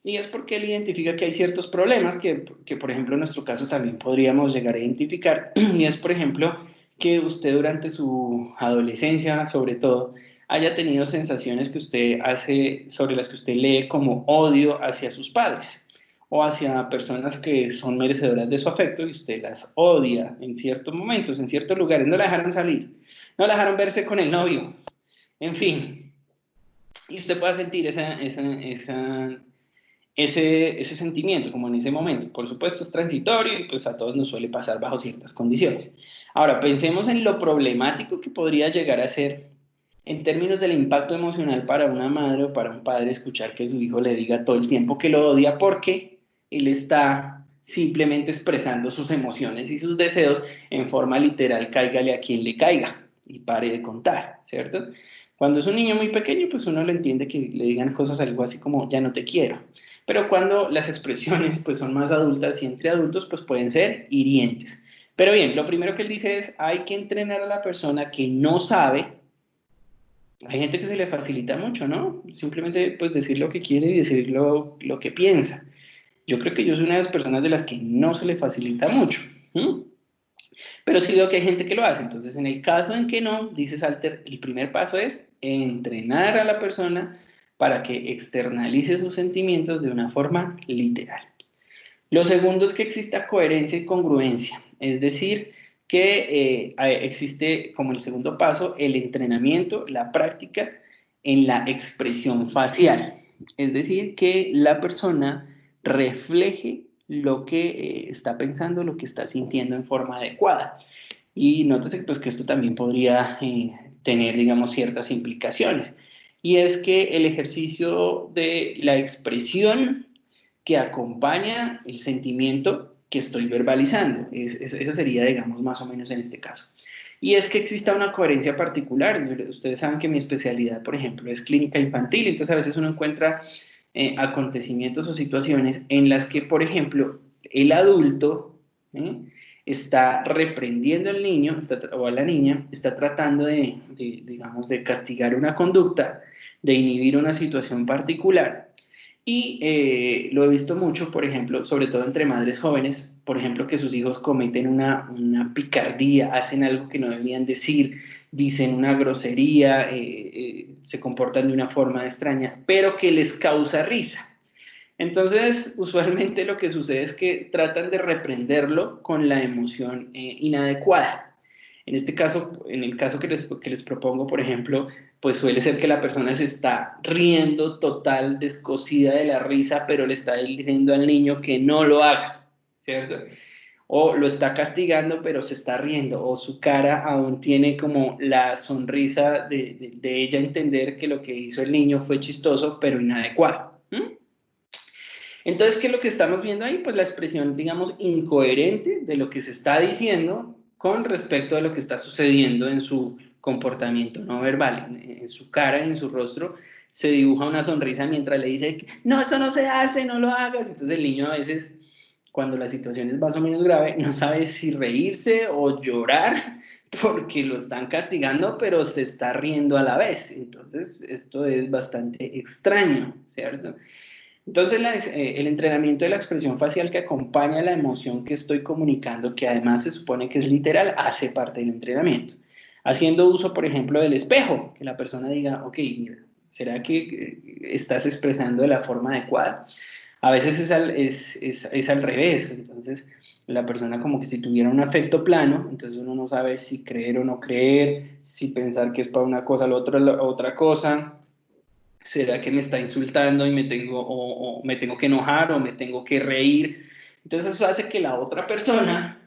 Y es porque él identifica que hay ciertos problemas que, por ejemplo, en nuestro caso también podríamos llegar a identificar, y es, por ejemplo, que usted durante su adolescencia, sobre todo, haya tenido sensaciones que usted hace, sobre las que usted lee como odio hacia sus padres o hacia personas que son merecedoras de su afecto y usted las odia en ciertos momentos, en ciertos lugares, no la dejaron salir, no la dejaron verse con el novio, en fin, y usted pueda sentir ese sentimiento como en ese momento. Por supuesto es transitorio y pues a todos nos suele pasar bajo ciertas condiciones. Ahora, pensemos en lo problemático que podría llegar a ser en términos del impacto emocional para una madre o para un padre escuchar que su hijo le diga todo el tiempo que lo odia porque él está simplemente expresando sus emociones y sus deseos en forma literal, cáigale a quien le caiga y pare de contar, ¿cierto? Cuando es un niño muy pequeño, pues uno lo entiende que le digan cosas algo así como ya no te quiero. Pero cuando las expresiones pues son más adultas y entre adultos pues pueden ser hirientes. Pero bien, lo primero que él dice es hay que entrenar a la persona que no sabe. Hay gente que se le facilita mucho, ¿no? Simplemente pues decir lo que quiere y decir lo que piensa. Yo creo que yo soy una de las personas de las que no se le facilita mucho. Pero sí veo que hay gente que lo hace. Entonces, en el caso en que no, dice Salter, el primer paso es entrenar a la persona para que externalice sus sentimientos de una forma literal. Lo segundo es que exista coherencia y congruencia, es decir, que existe como el segundo paso el entrenamiento, la práctica en la expresión facial, es decir, que la persona refleje lo que está pensando, lo que está sintiendo en forma adecuada. Y nótese pues, que esto también podría tener, digamos, ciertas implicaciones. Y es que el ejercicio de la expresión que acompaña el sentimiento que estoy verbalizando. Eso sería, digamos, más o menos en este caso. Y es que exista una coherencia particular. Ustedes saben que mi especialidad, por ejemplo, es clínica infantil, entonces a veces uno encuentra acontecimientos o situaciones en las que, por ejemplo, el adulto está reprendiendo al niño o a la niña, está tratando digamos, de castigar una conducta, de inhibir una situación particular. Y lo he visto mucho, por ejemplo, sobre todo entre madres jóvenes, por ejemplo, que sus hijos cometen una picardía, hacen algo que no deberían decir, dicen una grosería, se comportan de una forma extraña, pero que les causa risa. Entonces, usualmente lo que sucede es que tratan de reprenderlo con la emoción inadecuada. En este caso, en el caso que les propongo, por ejemplo, pues suele ser que la persona se está riendo total, descosida de la risa, pero le está diciendo al niño que no lo haga, ¿cierto? O lo está castigando, pero se está riendo, o su cara aún tiene como la sonrisa de ella entender que lo que hizo el niño fue chistoso, pero inadecuado. Entonces, ¿qué es lo que estamos viendo ahí? Pues la expresión, digamos, incoherente de lo que se está diciendo con respecto a lo que está sucediendo en su comportamiento no verbal, en su cara, en su rostro, se dibuja una sonrisa mientras le dice, no, eso no se hace, no lo hagas. Entonces el niño a veces, cuando la situación es más o menos grave, no sabe si reírse o llorar porque lo están castigando, pero se está riendo a la vez. Entonces esto es bastante extraño, ¿cierto? Entonces, el entrenamiento de la expresión facial que acompaña la emoción que estoy comunicando, que además se supone que es literal, hace parte del entrenamiento. Haciendo uso, por ejemplo, del espejo, que la persona diga, ok, mira, ¿será que estás expresando de la forma adecuada? A veces es al revés, entonces la persona como que si tuviera un afecto plano, entonces uno no sabe si creer o no creer, si pensar que es para una cosa, otra cosa. ¿Será que me está insultando y o me tengo que enojar o me tengo que reír? Entonces eso hace que la otra persona,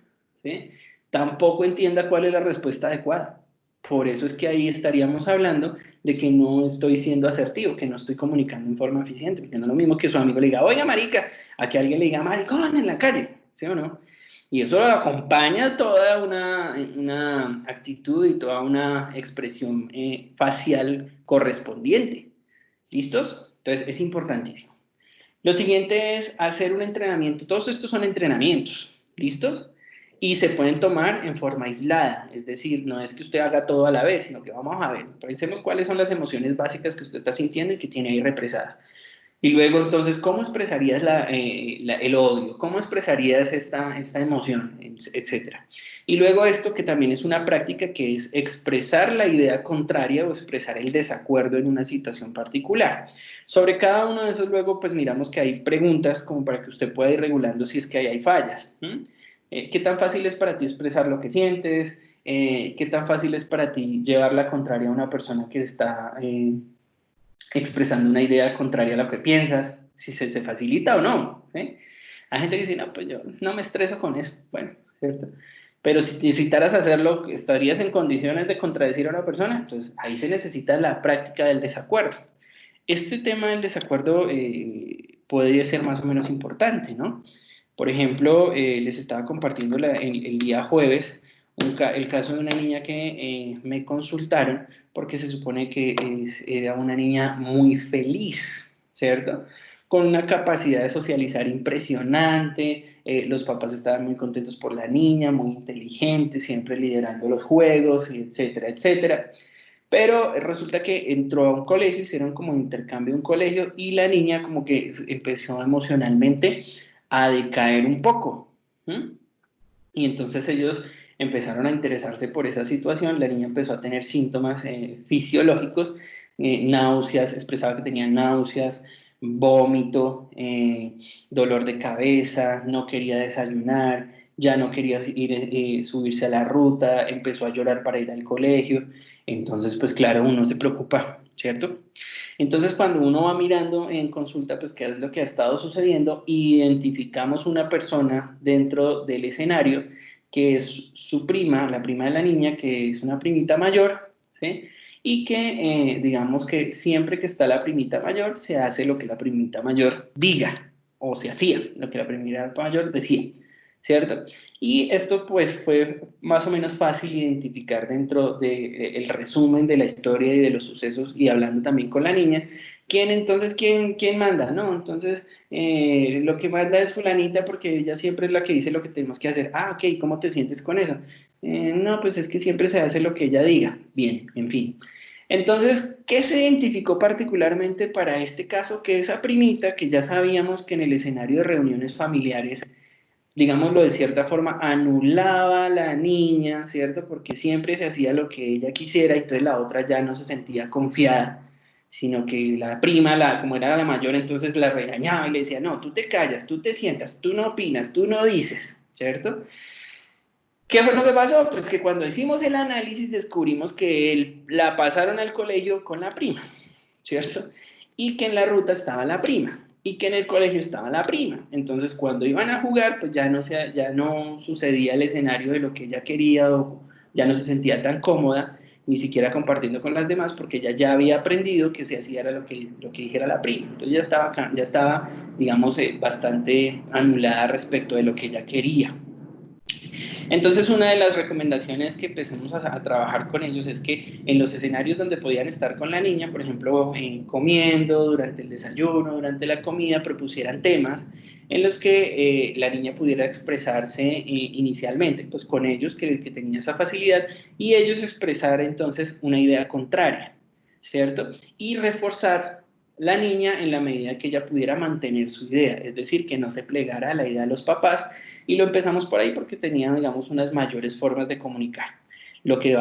¿sí?, tampoco entienda cuál es la respuesta adecuada. Por eso es que ahí estaríamos hablando de que no estoy siendo asertivo, que no estoy comunicando en forma eficiente, porque no es lo mismo que su amigo le diga, oiga marica, a que alguien le diga maricón en la calle, ¿sí o no? Y eso acompaña toda una actitud y toda una expresión facial correspondiente. ¿Listos? Entonces es importantísimo. Lo siguiente es hacer un entrenamiento. Todos estos son entrenamientos. ¿Listos? Y se pueden tomar en forma aislada. Es decir, no es que usted haga todo a la vez, sino que vamos a ver. Pensemos cuáles son las emociones básicas que usted está sintiendo y que tiene ahí represadas. Y luego, entonces, ¿cómo expresarías el odio? ¿Cómo expresarías esta emoción? Etcétera. Y luego esto que también es una práctica que es expresar la idea contraria o expresar el desacuerdo en una situación particular. Sobre cada uno de esos luego, pues miramos que hay preguntas como para que usted pueda ir regulando si es que hay fallas. ¿Qué tan fácil es para ti expresar lo que sientes? ¿Qué tan fácil es para ti llevar la contraria a una persona que está expresando una idea contraria a lo que piensas, si se te facilita o no? ¿Sí? Hay gente que dice, no, pues yo no me estreso con eso. Bueno, ¿cierto? Pero si necesitaras hacerlo, ¿estarías en condiciones de contradecir a una persona? Entonces, ahí se necesita la práctica del desacuerdo. Este tema del desacuerdo podría ser más o menos importante, ¿no? Por ejemplo, les estaba compartiendo el día jueves el caso de una niña que me consultaron porque se supone que era una niña muy feliz, ¿cierto? Con una capacidad de socializar impresionante, los papás estaban muy contentos por la niña, muy inteligente, siempre liderando los juegos, etcétera, etcétera. Pero resulta que entró a un colegio, hicieron como intercambio en un colegio y la niña como que empezó emocionalmente a decaer un poco. Y entonces ellos empezaron a interesarse por esa situación, la niña empezó a tener síntomas fisiológicos, náuseas, expresaba que tenía náuseas, vómito, dolor de cabeza, no quería desayunar, ya no quería subirse a la ruta, empezó a llorar para ir al colegio. Entonces, pues claro, uno se preocupa, ¿cierto? Entonces, cuando uno va mirando en consulta, pues qué es lo que ha estado sucediendo, identificamos una persona dentro del escenario que es su prima, la prima de la niña, que es una primita mayor, ¿sí? Y que digamos que siempre que está la primita mayor, se hace lo que la primita mayor diga, o se hacía lo que la primita mayor decía, ¿cierto? Y esto pues fue más o menos fácil identificar dentro del resumen de la historia y de los sucesos y hablando también con la niña, ¿quién manda? No, entonces lo que manda es fulanita porque ella siempre es la que dice lo que tenemos que hacer. Ah, ok, ¿cómo te sientes con eso? No, pues es que siempre se hace lo que ella diga. Bien, en fin. Entonces, ¿qué se identificó particularmente para este caso? Que esa primita, que ya sabíamos que en el escenario de reuniones familiares digámoslo de cierta forma, anulaba a la niña, ¿cierto? Porque siempre se hacía lo que ella quisiera y entonces la otra ya no se sentía confiada, sino que la prima, como era la mayor, entonces la regañaba y le decía, no, tú te callas, tú te sientas, tú no opinas, tú no dices, ¿cierto? ¿Qué fue lo que pasó? Pues que cuando hicimos el análisis descubrimos que la pasaron al colegio con la prima, ¿cierto? Y que en la ruta estaba la prima y que en el colegio estaba la prima. Entonces, cuando iban a jugar, pues ya no sucedía el escenario de lo que ella quería o ya no se sentía tan cómoda, ni siquiera compartiendo con las demás, porque ella ya había aprendido que se hacía era lo que dijera la prima. Entonces ya estaba digamos, bastante anulada respecto de lo que ella quería. Entonces, una de las recomendaciones que empecemos a trabajar con ellos es que en los escenarios donde podían estar con la niña, por ejemplo, comiendo, durante el desayuno, durante la comida, propusieran temas en los que la niña pudiera expresarse inicialmente, pues con ellos, que tenía esa facilidad, y ellos expresar entonces una idea contraria, ¿cierto? Y reforzar la niña en la medida que ella pudiera mantener su idea, es decir, que no se plegara a la idea de los papás, y lo empezamos por ahí porque tenía, digamos, unas mayores formas de comunicar. Lo que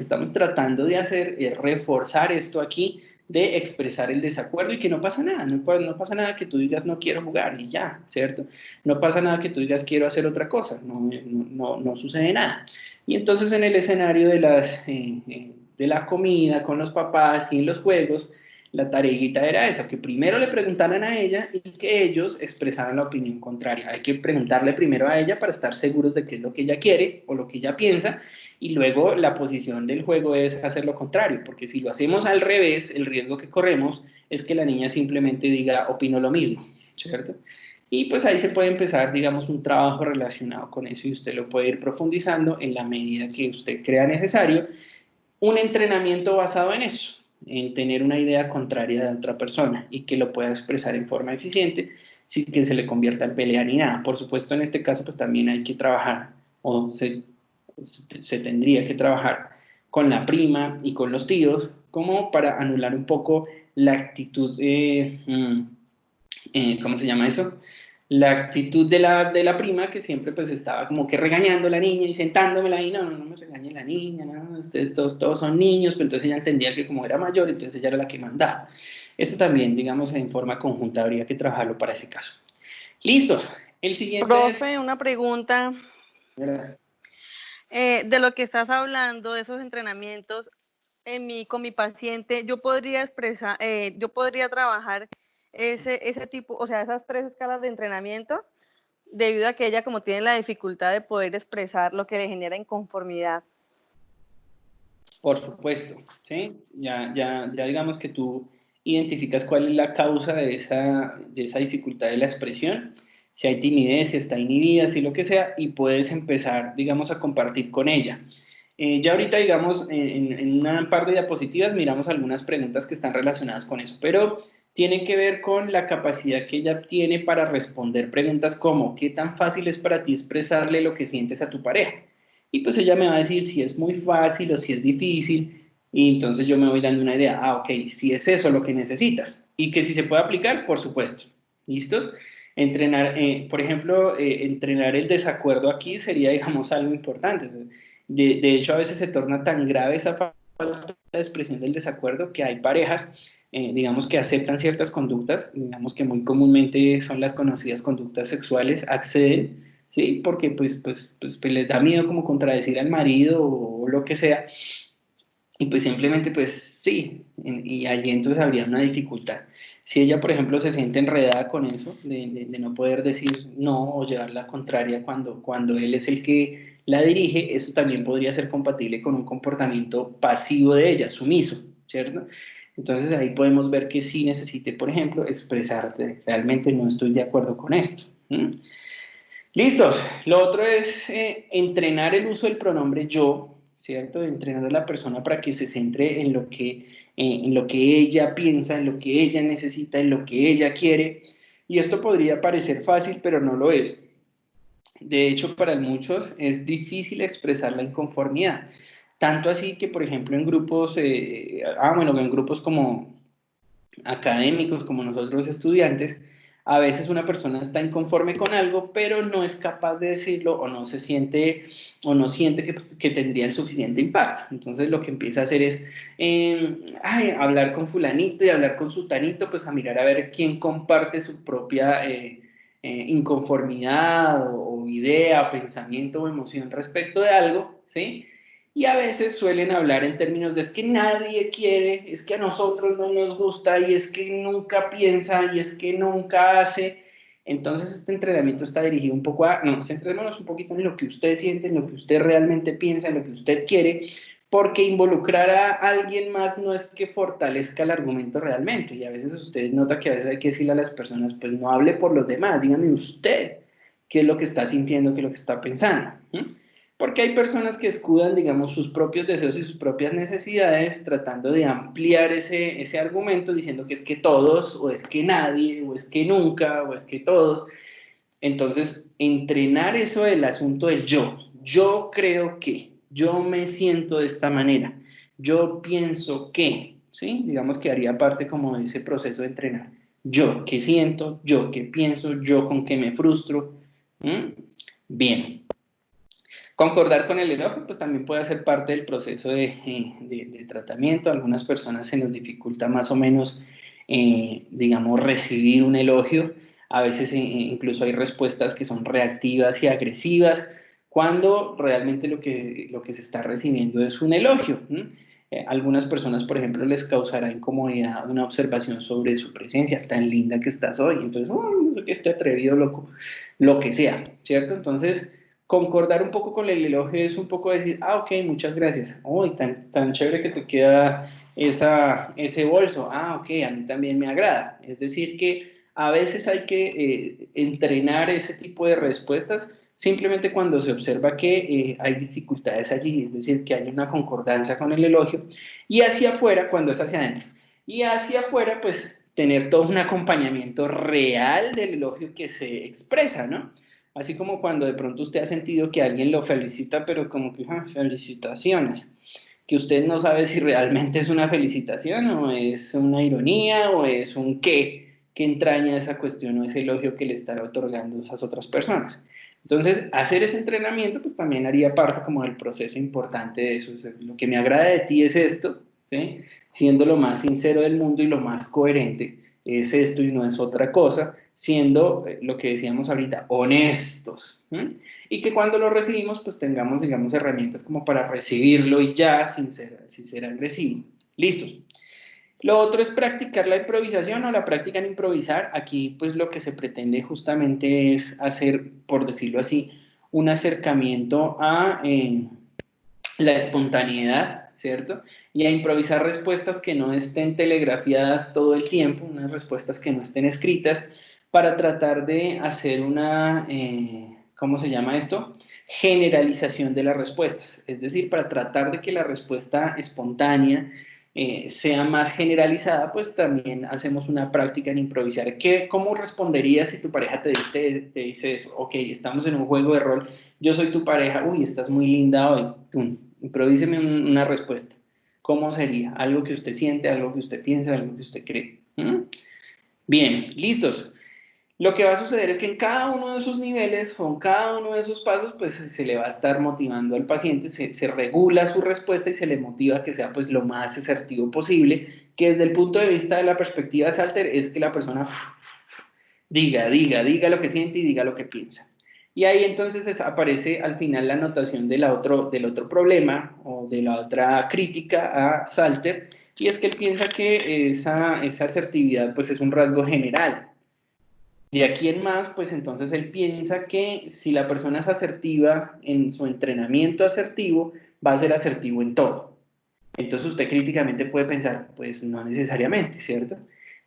estamos tratando de hacer es reforzar esto aquí de expresar el desacuerdo y que no pasa nada, no pasa nada que tú digas no quiero jugar y ya, ¿cierto? No pasa nada que tú digas quiero hacer otra cosa, no sucede nada. Y entonces en el escenario de la comida con los papás y en los juegos, la tareita era esa, que primero le preguntaran a ella y que ellos expresaran la opinión contraria. Hay que preguntarle primero a ella para estar seguros de qué es lo que ella quiere o lo que ella piensa, y luego la posición del juego es hacer lo contrario, porque si lo hacemos al revés, el riesgo que corremos es que la niña simplemente diga, opino lo mismo, ¿cierto? Y pues ahí se puede empezar, digamos, un trabajo relacionado con eso y usted lo puede ir profundizando en la medida que usted crea necesario. Un entrenamiento basado en eso, en tener una idea contraria de otra persona y que lo pueda expresar en forma eficiente sin que se le convierta en pelea ni nada. Por supuesto, en este caso, pues también hay que trabajar, o se tendría que trabajar con la prima y con los tíos, como para anular un poco la actitud ¿cómo se llama eso? La actitud de la prima, que siempre pues estaba como que regañando a la niña y sentándomela ahí, no me regañe la niña, no, ustedes todos son niños, pero entonces ella entendía que como era mayor, entonces ella era la que mandaba. Esto también, digamos, en forma conjunta habría que trabajarlo para ese caso. Listo. El siguiente Profe, una pregunta. ¿verdad? De lo que estás hablando, de esos entrenamientos, con mi paciente, yo podría trabajar ese tipo, o sea, esas 3 escalas de entrenamientos, debido a que ella como tiene la dificultad de poder expresar lo que le genera inconformidad. Por supuesto, ¿sí? Ya digamos que tú identificas cuál es la causa de esa dificultad de la expresión, si hay timidez, si está inhibida, si lo que sea, y puedes empezar, digamos, a compartir con ella. Ya ahorita, digamos, en una par de diapositivas miramos algunas preguntas que están relacionadas con eso, pero tiene que ver con la capacidad que ella tiene para responder preguntas como, ¿qué tan fácil es para ti expresarle lo que sientes a tu pareja? Y pues ella me va a decir si es muy fácil o si es difícil, y entonces yo me voy dando una idea, ok, si es eso lo que necesitas, y que si se puede aplicar, por supuesto, ¿listos? Entrenar, por ejemplo, entrenar el desacuerdo aquí sería, digamos, algo importante. De hecho, a veces se torna tan grave esa falta de expresión del desacuerdo que hay parejas, digamos, que aceptan ciertas conductas, digamos que muy comúnmente son las conocidas conductas sexuales, acceden, ¿sí? Porque pues les da miedo como contradecir al marido o lo que sea, y pues simplemente pues sí, y allí entonces habría una dificultad. Si ella, por ejemplo, se siente enredada con eso, de no poder decir no o llevar la contraria cuando él es el que la dirige, eso también podría ser compatible con un comportamiento pasivo de ella, sumiso, ¿cierto? Entonces ahí podemos ver que sí necesite, por ejemplo, expresarte, realmente no estoy de acuerdo con esto. Listos. Lo otro es entrenar el uso del pronombre yo, ¿cierto? Entrenar a la persona para que se centre en lo que ella piensa, en lo que ella necesita, en lo que ella quiere. Y esto podría parecer fácil, pero no lo es. De hecho, para muchos es difícil expresar la inconformidad. Tanto así que, por ejemplo, en grupos, en grupos como académicos, como nosotros estudiantes, a veces una persona está inconforme con algo, pero no es capaz de decirlo o no se siente o no siente que tendría el suficiente impacto. Entonces lo que empieza a hacer es hablar con fulanito y hablar con sutanito, pues a mirar a ver quién comparte su propia inconformidad o idea, pensamiento o emoción respecto de algo, ¿sí? Y a veces suelen hablar en términos de es que nadie quiere, es que a nosotros no nos gusta y es que nunca piensa y es que nunca hace. Entonces este entrenamiento está dirigido un poco a, no, centrémonos un poquito en lo que usted siente, en lo que usted realmente piensa, en lo que usted quiere, porque involucrar a alguien más no es que fortalezca el argumento realmente. Y a veces usted nota que a veces hay que decirle a las personas, pues no hable por los demás, dígame usted qué es lo que está sintiendo, qué es lo que está pensando. Porque hay personas que escudan, digamos, sus propios deseos y sus propias necesidades tratando de ampliar ese argumento diciendo que es que todos, o es que nadie, o es que nunca, o es que todos. Entonces, entrenar eso del asunto del yo. Yo creo que, yo me siento de esta manera, yo pienso que, ¿sí? Digamos que haría parte como de ese proceso de entrenar. Yo, ¿qué siento? Yo, ¿qué pienso? Yo, ¿con qué me frustro? Bien. Concordar con el elogio, pues también puede ser parte del proceso de tratamiento. A algunas personas se nos dificulta más o menos, digamos, recibir un elogio. A veces incluso hay respuestas que son reactivas y agresivas, cuando realmente lo que se está recibiendo es un elogio. Algunas personas, por ejemplo, les causará incomodidad una observación sobre su presencia, tan linda que estás hoy. Entonces, no sé qué, esté atrevido, loco, lo que sea, ¿cierto? Entonces, concordar un poco con el elogio es un poco decir, ok, muchas gracias. Uy, tan chévere que te queda ese bolso. Ok, a mí también me agrada. Es decir, que a veces hay que entrenar ese tipo de respuestas simplemente cuando se observa que hay dificultades allí, es decir, que hay una concordancia con el elogio, y hacia afuera cuando es hacia adentro. Y hacia afuera, pues, tener todo un acompañamiento real del elogio que se expresa, ¿no? Así como cuando de pronto usted ha sentido que alguien lo felicita, pero como que, felicitaciones, que usted no sabe si realmente es una felicitación o es una ironía o es un qué, que entraña esa cuestión o ese elogio que le está otorgando a esas otras personas. Entonces, hacer ese entrenamiento pues también haría parte como del proceso importante de eso. O sea, lo que me agrada de ti es esto, ¿sí? Siendo lo más sincero del mundo y lo más coherente, es esto y no es otra cosa, siendo lo que decíamos ahorita, honestos, ¿sí? Y que cuando lo recibimos pues tengamos, digamos, herramientas como para recibirlo y ya sin ser agresivo. ¿Listos? Lo otro es practicar la improvisación o la práctica en improvisar. Aquí pues lo que se pretende justamente es hacer, por decirlo así, un acercamiento a la espontaneidad, ¿cierto? Y a improvisar respuestas que no estén telegrafiadas todo el tiempo, unas respuestas que no estén escritas, para tratar de hacer una, ¿cómo se llama esto? Generalización de las respuestas. Es decir, para tratar de que la respuesta espontánea sea más generalizada, pues también hacemos una práctica en improvisar. ¿Cómo responderías si tu pareja te dice eso? Ok, estamos en un juego de rol, yo soy tu pareja, uy, estás muy linda hoy, improvíseme una respuesta. ¿Cómo sería? Algo que usted siente, algo que usted piensa, algo que usted cree. Bien, listos. Lo que va a suceder es que en cada uno de esos niveles o en cada uno de esos pasos, pues se le va a estar motivando al paciente, se regula su respuesta y se le motiva a que sea pues lo más asertivo posible, que desde el punto de vista de la perspectiva de Salter es que la persona diga lo que siente y diga lo que piensa. Y ahí entonces aparece al final la anotación del otro problema o de la otra crítica a Salter, y es que él piensa que esa asertividad pues es un rasgo general. De aquí en más, pues entonces él piensa que si la persona es asertiva en su entrenamiento asertivo, va a ser asertivo en todo. Entonces usted críticamente puede pensar, pues no necesariamente, ¿cierto?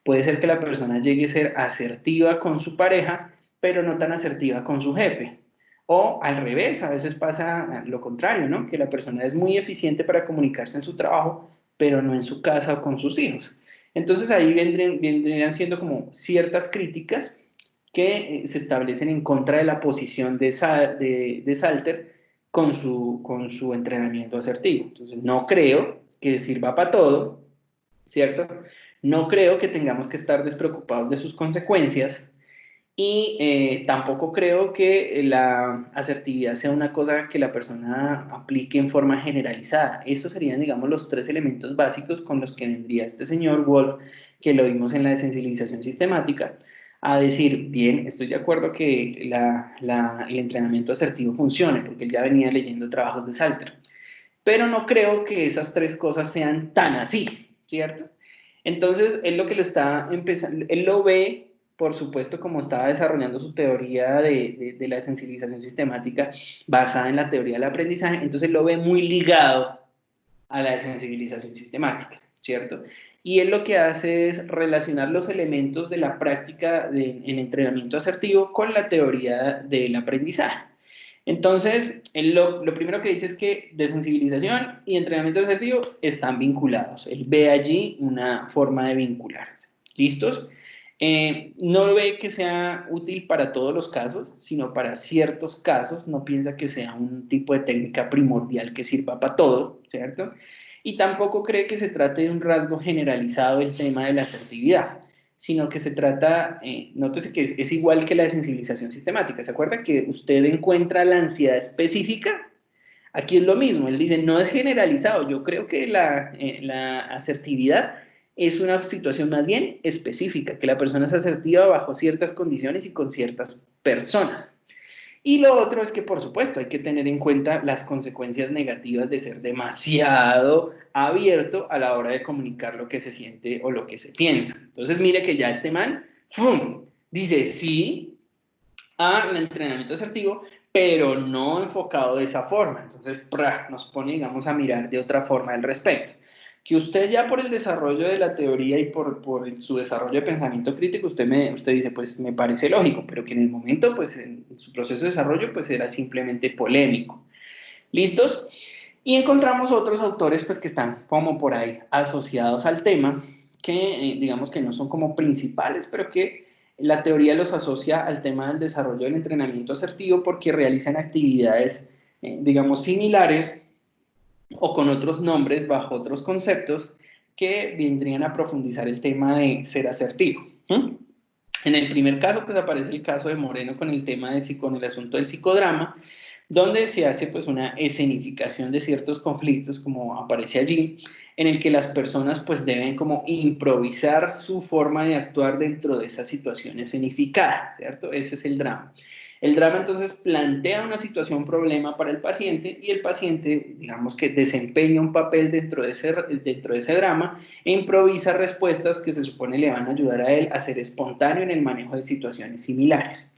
Puede ser que la persona llegue a ser asertiva con su pareja, pero no tan asertiva con su jefe. O al revés, a veces pasa lo contrario, ¿no? Que la persona es muy eficiente para comunicarse en su trabajo, pero no en su casa o con sus hijos. Entonces ahí vendrían siendo como ciertas críticas que se establecen en contra de la posición de Salter con su entrenamiento asertivo. Entonces, no creo que sirva para todo, ¿cierto? No creo que tengamos que estar despreocupados de sus consecuencias y tampoco creo que la asertividad sea una cosa que la persona aplique en forma generalizada. Estos serían, digamos, los tres elementos básicos con los que vendría este señor Wolf, que lo vimos en la desensibilización sistemática, a decir, bien, estoy de acuerdo que el entrenamiento asertivo funcione, porque él ya venía leyendo trabajos de Salter, pero no creo que esas tres cosas sean tan así, ¿cierto? Entonces, él lo que le está empezando, él lo ve, por supuesto, como estaba desarrollando su teoría de la sensibilización sistemática basada en la teoría del aprendizaje, entonces lo ve muy ligado a la sensibilización sistemática, ¿cierto? Y él lo que hace es relacionar los elementos de la práctica en entrenamiento asertivo con la teoría del aprendizaje. Entonces, él lo primero que dice es que desensibilización y entrenamiento asertivo están vinculados. Él ve allí una forma de vincularse. ¿Listos? No ve que sea útil para todos los casos, sino para ciertos casos. No piensa que sea un tipo de técnica primordial que sirva para todo, ¿cierto? Y tampoco cree que se trate de un rasgo generalizado el tema de la asertividad, sino que se trata, nótese que es igual que la desensibilización sistemática. ¿Se acuerda que usted encuentra la ansiedad específica? Aquí es lo mismo, él dice, no es generalizado, yo creo que la asertividad es una situación más bien específica, que la persona es asertiva bajo ciertas condiciones y con ciertas personas. Y lo otro es que, por supuesto, hay que tener en cuenta las consecuencias negativas de ser demasiado abierto a la hora de comunicar lo que se siente o lo que se piensa. Entonces, mire que ya este man ¡fum! Dice sí al entrenamiento asertivo, pero no enfocado de esa forma. Entonces, nos pone, digamos, a mirar de otra forma al respecto. Que usted ya por el desarrollo de la teoría y por su desarrollo de pensamiento crítico, usted dice, pues me parece lógico, pero que en el momento, pues en su proceso de desarrollo, pues era simplemente polémico. ¿Listos? Y encontramos otros autores, pues que están como por ahí asociados al tema, que digamos que no son como principales, pero que la teoría los asocia al tema del desarrollo del entrenamiento asertivo porque realizan actividades, digamos, similares o con otros nombres bajo otros conceptos que vendrían a profundizar el tema de ser asertivo. En el primer caso, pues aparece el caso de Moreno con el tema con el asunto del psicodrama, donde se hace pues una escenificación de ciertos conflictos, como aparece allí, en el que las personas pues deben como improvisar su forma de actuar dentro de esa situación escenificada, ¿cierto? Ese es el drama. El drama entonces plantea una situación problema para el paciente y el paciente, digamos que desempeña un papel dentro de ese drama e improvisa respuestas que se supone le van a ayudar a él a ser espontáneo en el manejo de situaciones similares.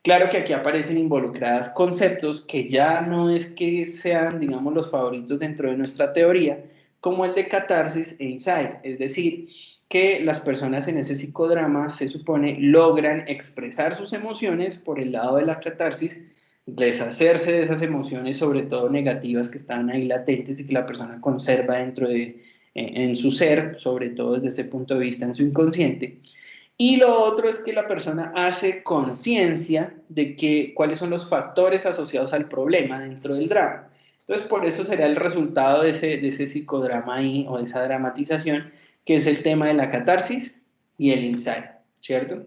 Claro que aquí aparecen involucradas conceptos que ya no es que sean, digamos, los favoritos dentro de nuestra teoría, como el de catarsis e insight, es decir, que las personas en ese psicodrama se supone logran expresar sus emociones por el lado de la catarsis, deshacerse de esas emociones, sobre todo negativas que están ahí latentes y que la persona conserva dentro en su ser, sobre todo desde ese punto de vista en su inconsciente. Y lo otro es que la persona hace conciencia de cuáles son los factores asociados al problema dentro del drama. Entonces, por eso será el resultado de ese psicodrama ahí, o de esa dramatización, que es el tema de la catarsis y el insight, ¿cierto?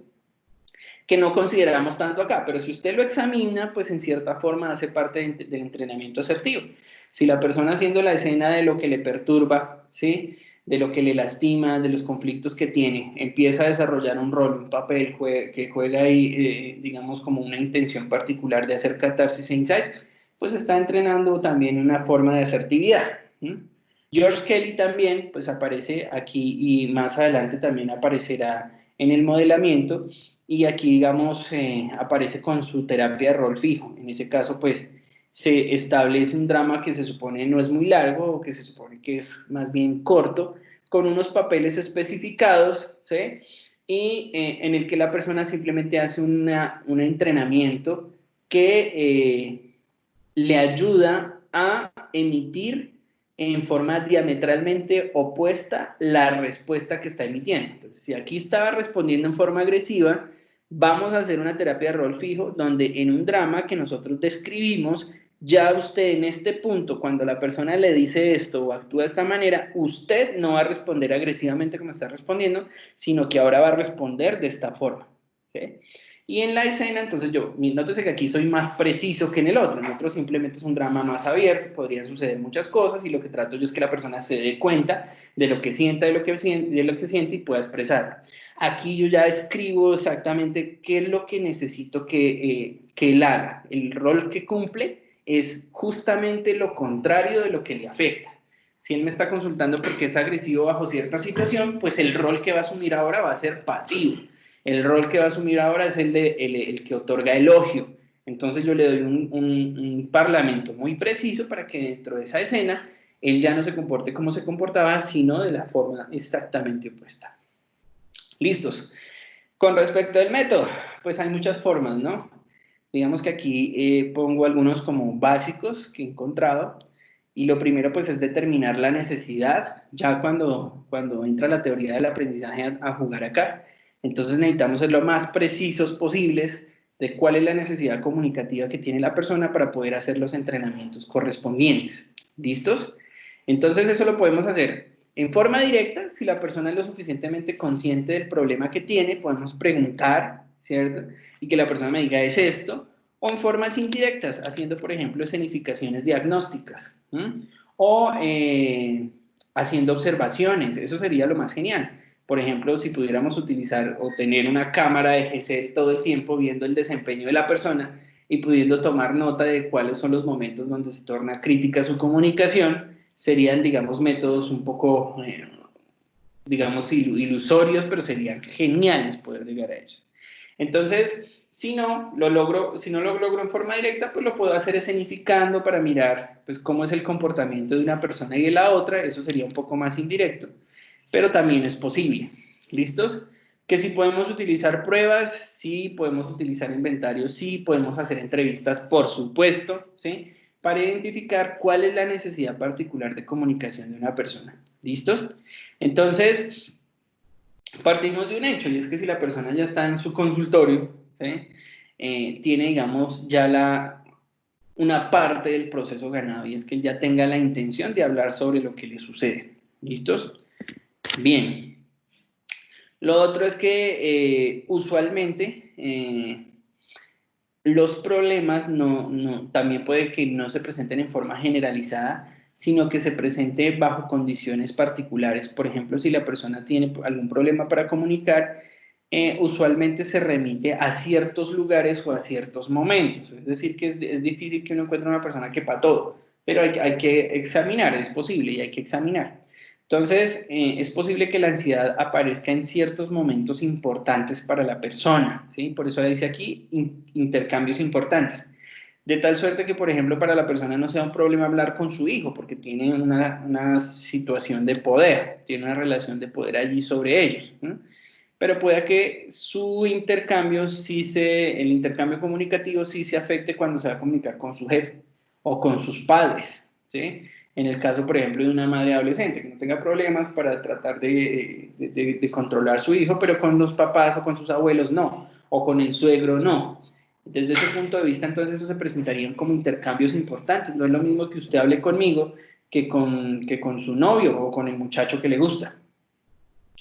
Que no consideramos tanto acá, pero si usted lo examina, pues en cierta forma hace parte del entrenamiento asertivo. Si la persona haciendo la escena de lo que le perturba, ¿sí?, de lo que le lastima, de los conflictos que tiene, empieza a desarrollar un rol, un papel que juega ahí, digamos, como una intención particular de hacer catarsis e insight, pues está entrenando también una forma de asertividad. George Kelly también, pues aparece aquí y más adelante también aparecerá en el modelamiento, y aquí, digamos, aparece con su terapia de rol fijo. En ese caso, pues, se establece un drama que se supone no es muy largo, o que se supone que es más bien corto, con unos papeles especificados, ¿sí? Y en el que la persona simplemente hace un entrenamiento que le ayuda a emitir en forma diametralmente opuesta la respuesta que está emitiendo. Entonces, si aquí estaba respondiendo en forma agresiva, vamos a hacer una terapia de rol fijo donde en un drama que nosotros describimos, ya usted en este punto, cuando la persona le dice esto o actúa de esta manera, usted no va a responder agresivamente como está respondiendo, sino que ahora va a responder de esta forma. ¿Sí? Y en la escena, entonces nótese que aquí soy más preciso que en el otro. En el otro simplemente es un drama más abierto, podrían suceder muchas cosas y lo que trato yo es que la persona se dé cuenta de lo que sienta, de lo que siente y pueda expresarlo. Aquí yo ya escribo exactamente qué es lo que necesito que él haga. El rol que cumple es justamente lo contrario de lo que le afecta. Si él me está consultando porque es agresivo bajo cierta situación, pues el rol que va a asumir ahora va a ser pasivo. El rol que va a asumir ahora es el que otorga elogio. Entonces yo le doy un parlamento muy preciso para que dentro de esa escena él ya no se comporte como se comportaba, sino de la forma exactamente opuesta. ¿Listos? Con respecto al método, pues hay muchas formas, ¿no? Digamos que aquí pongo algunos como básicos que he encontrado. Y lo primero pues es determinar la necesidad, ya cuando entra la teoría del aprendizaje a jugar acá. Entonces necesitamos ser lo más precisos posibles de cuál es la necesidad comunicativa que tiene la persona para poder hacer los entrenamientos correspondientes. ¿Listos? Entonces eso lo podemos hacer en forma directa. Si la persona es lo suficientemente consciente del problema que tiene, podemos preguntar, ¿cierto? Y que la persona me diga, ¿es esto? O en formas indirectas, haciendo, por ejemplo, escenificaciones diagnósticas, o haciendo observaciones. Eso sería lo más genial. Por ejemplo, si pudiéramos utilizar o tener una cámara de GESEL todo el tiempo viendo el desempeño de la persona y pudiendo tomar nota de cuáles son los momentos donde se torna crítica su comunicación, serían, digamos, métodos un poco, digamos, ilusorios, pero serían geniales poder llegar a ellos. Entonces, si no lo logro en forma directa, pues lo puedo hacer escenificando para mirar pues, cómo es el comportamiento de una persona y de la otra. Eso sería un poco más indirecto, pero también es posible. ¿Listos? Que si podemos utilizar pruebas, sí, podemos utilizar inventarios, sí, podemos hacer entrevistas, por supuesto, ¿sí? Para identificar cuál es la necesidad particular de comunicación de una persona. ¿Listos? Entonces, partimos de un hecho, y es que si la persona ya está en su consultorio, ¿sí? Tiene, digamos, ya una parte del proceso ganado, y es que él ya tenga la intención de hablar sobre lo que le sucede. ¿Listos? Bien. Lo otro es que usualmente los problemas también puede que no se presenten en forma generalizada, sino que se presente bajo condiciones particulares. Por ejemplo, si la persona tiene algún problema para comunicar, usualmente se remite a ciertos lugares o a ciertos momentos. Es decir, que es difícil que uno encuentre una persona que para todo, pero hay que examinar, es posible y hay que examinar. Entonces, es posible que la ansiedad aparezca en ciertos momentos importantes para la persona, ¿sí? Por eso dice aquí intercambios importantes. De tal suerte que, por ejemplo, para la persona no sea un problema hablar con su hijo, porque tiene una situación de poder, tiene una relación de poder allí sobre ellos, ¿no? Pero pueda que el intercambio comunicativo sí se afecte cuando se va a comunicar con su jefe o con sus padres, ¿sí? En el caso, por ejemplo, de una madre adolescente que no tenga problemas para tratar de controlar a su hijo, pero con los papás o con sus abuelos no, o con el suegro no. Desde ese punto de vista, entonces, eso se presentarían como intercambios importantes. No es lo mismo que usted hable conmigo que con su novio o con el muchacho que le gusta.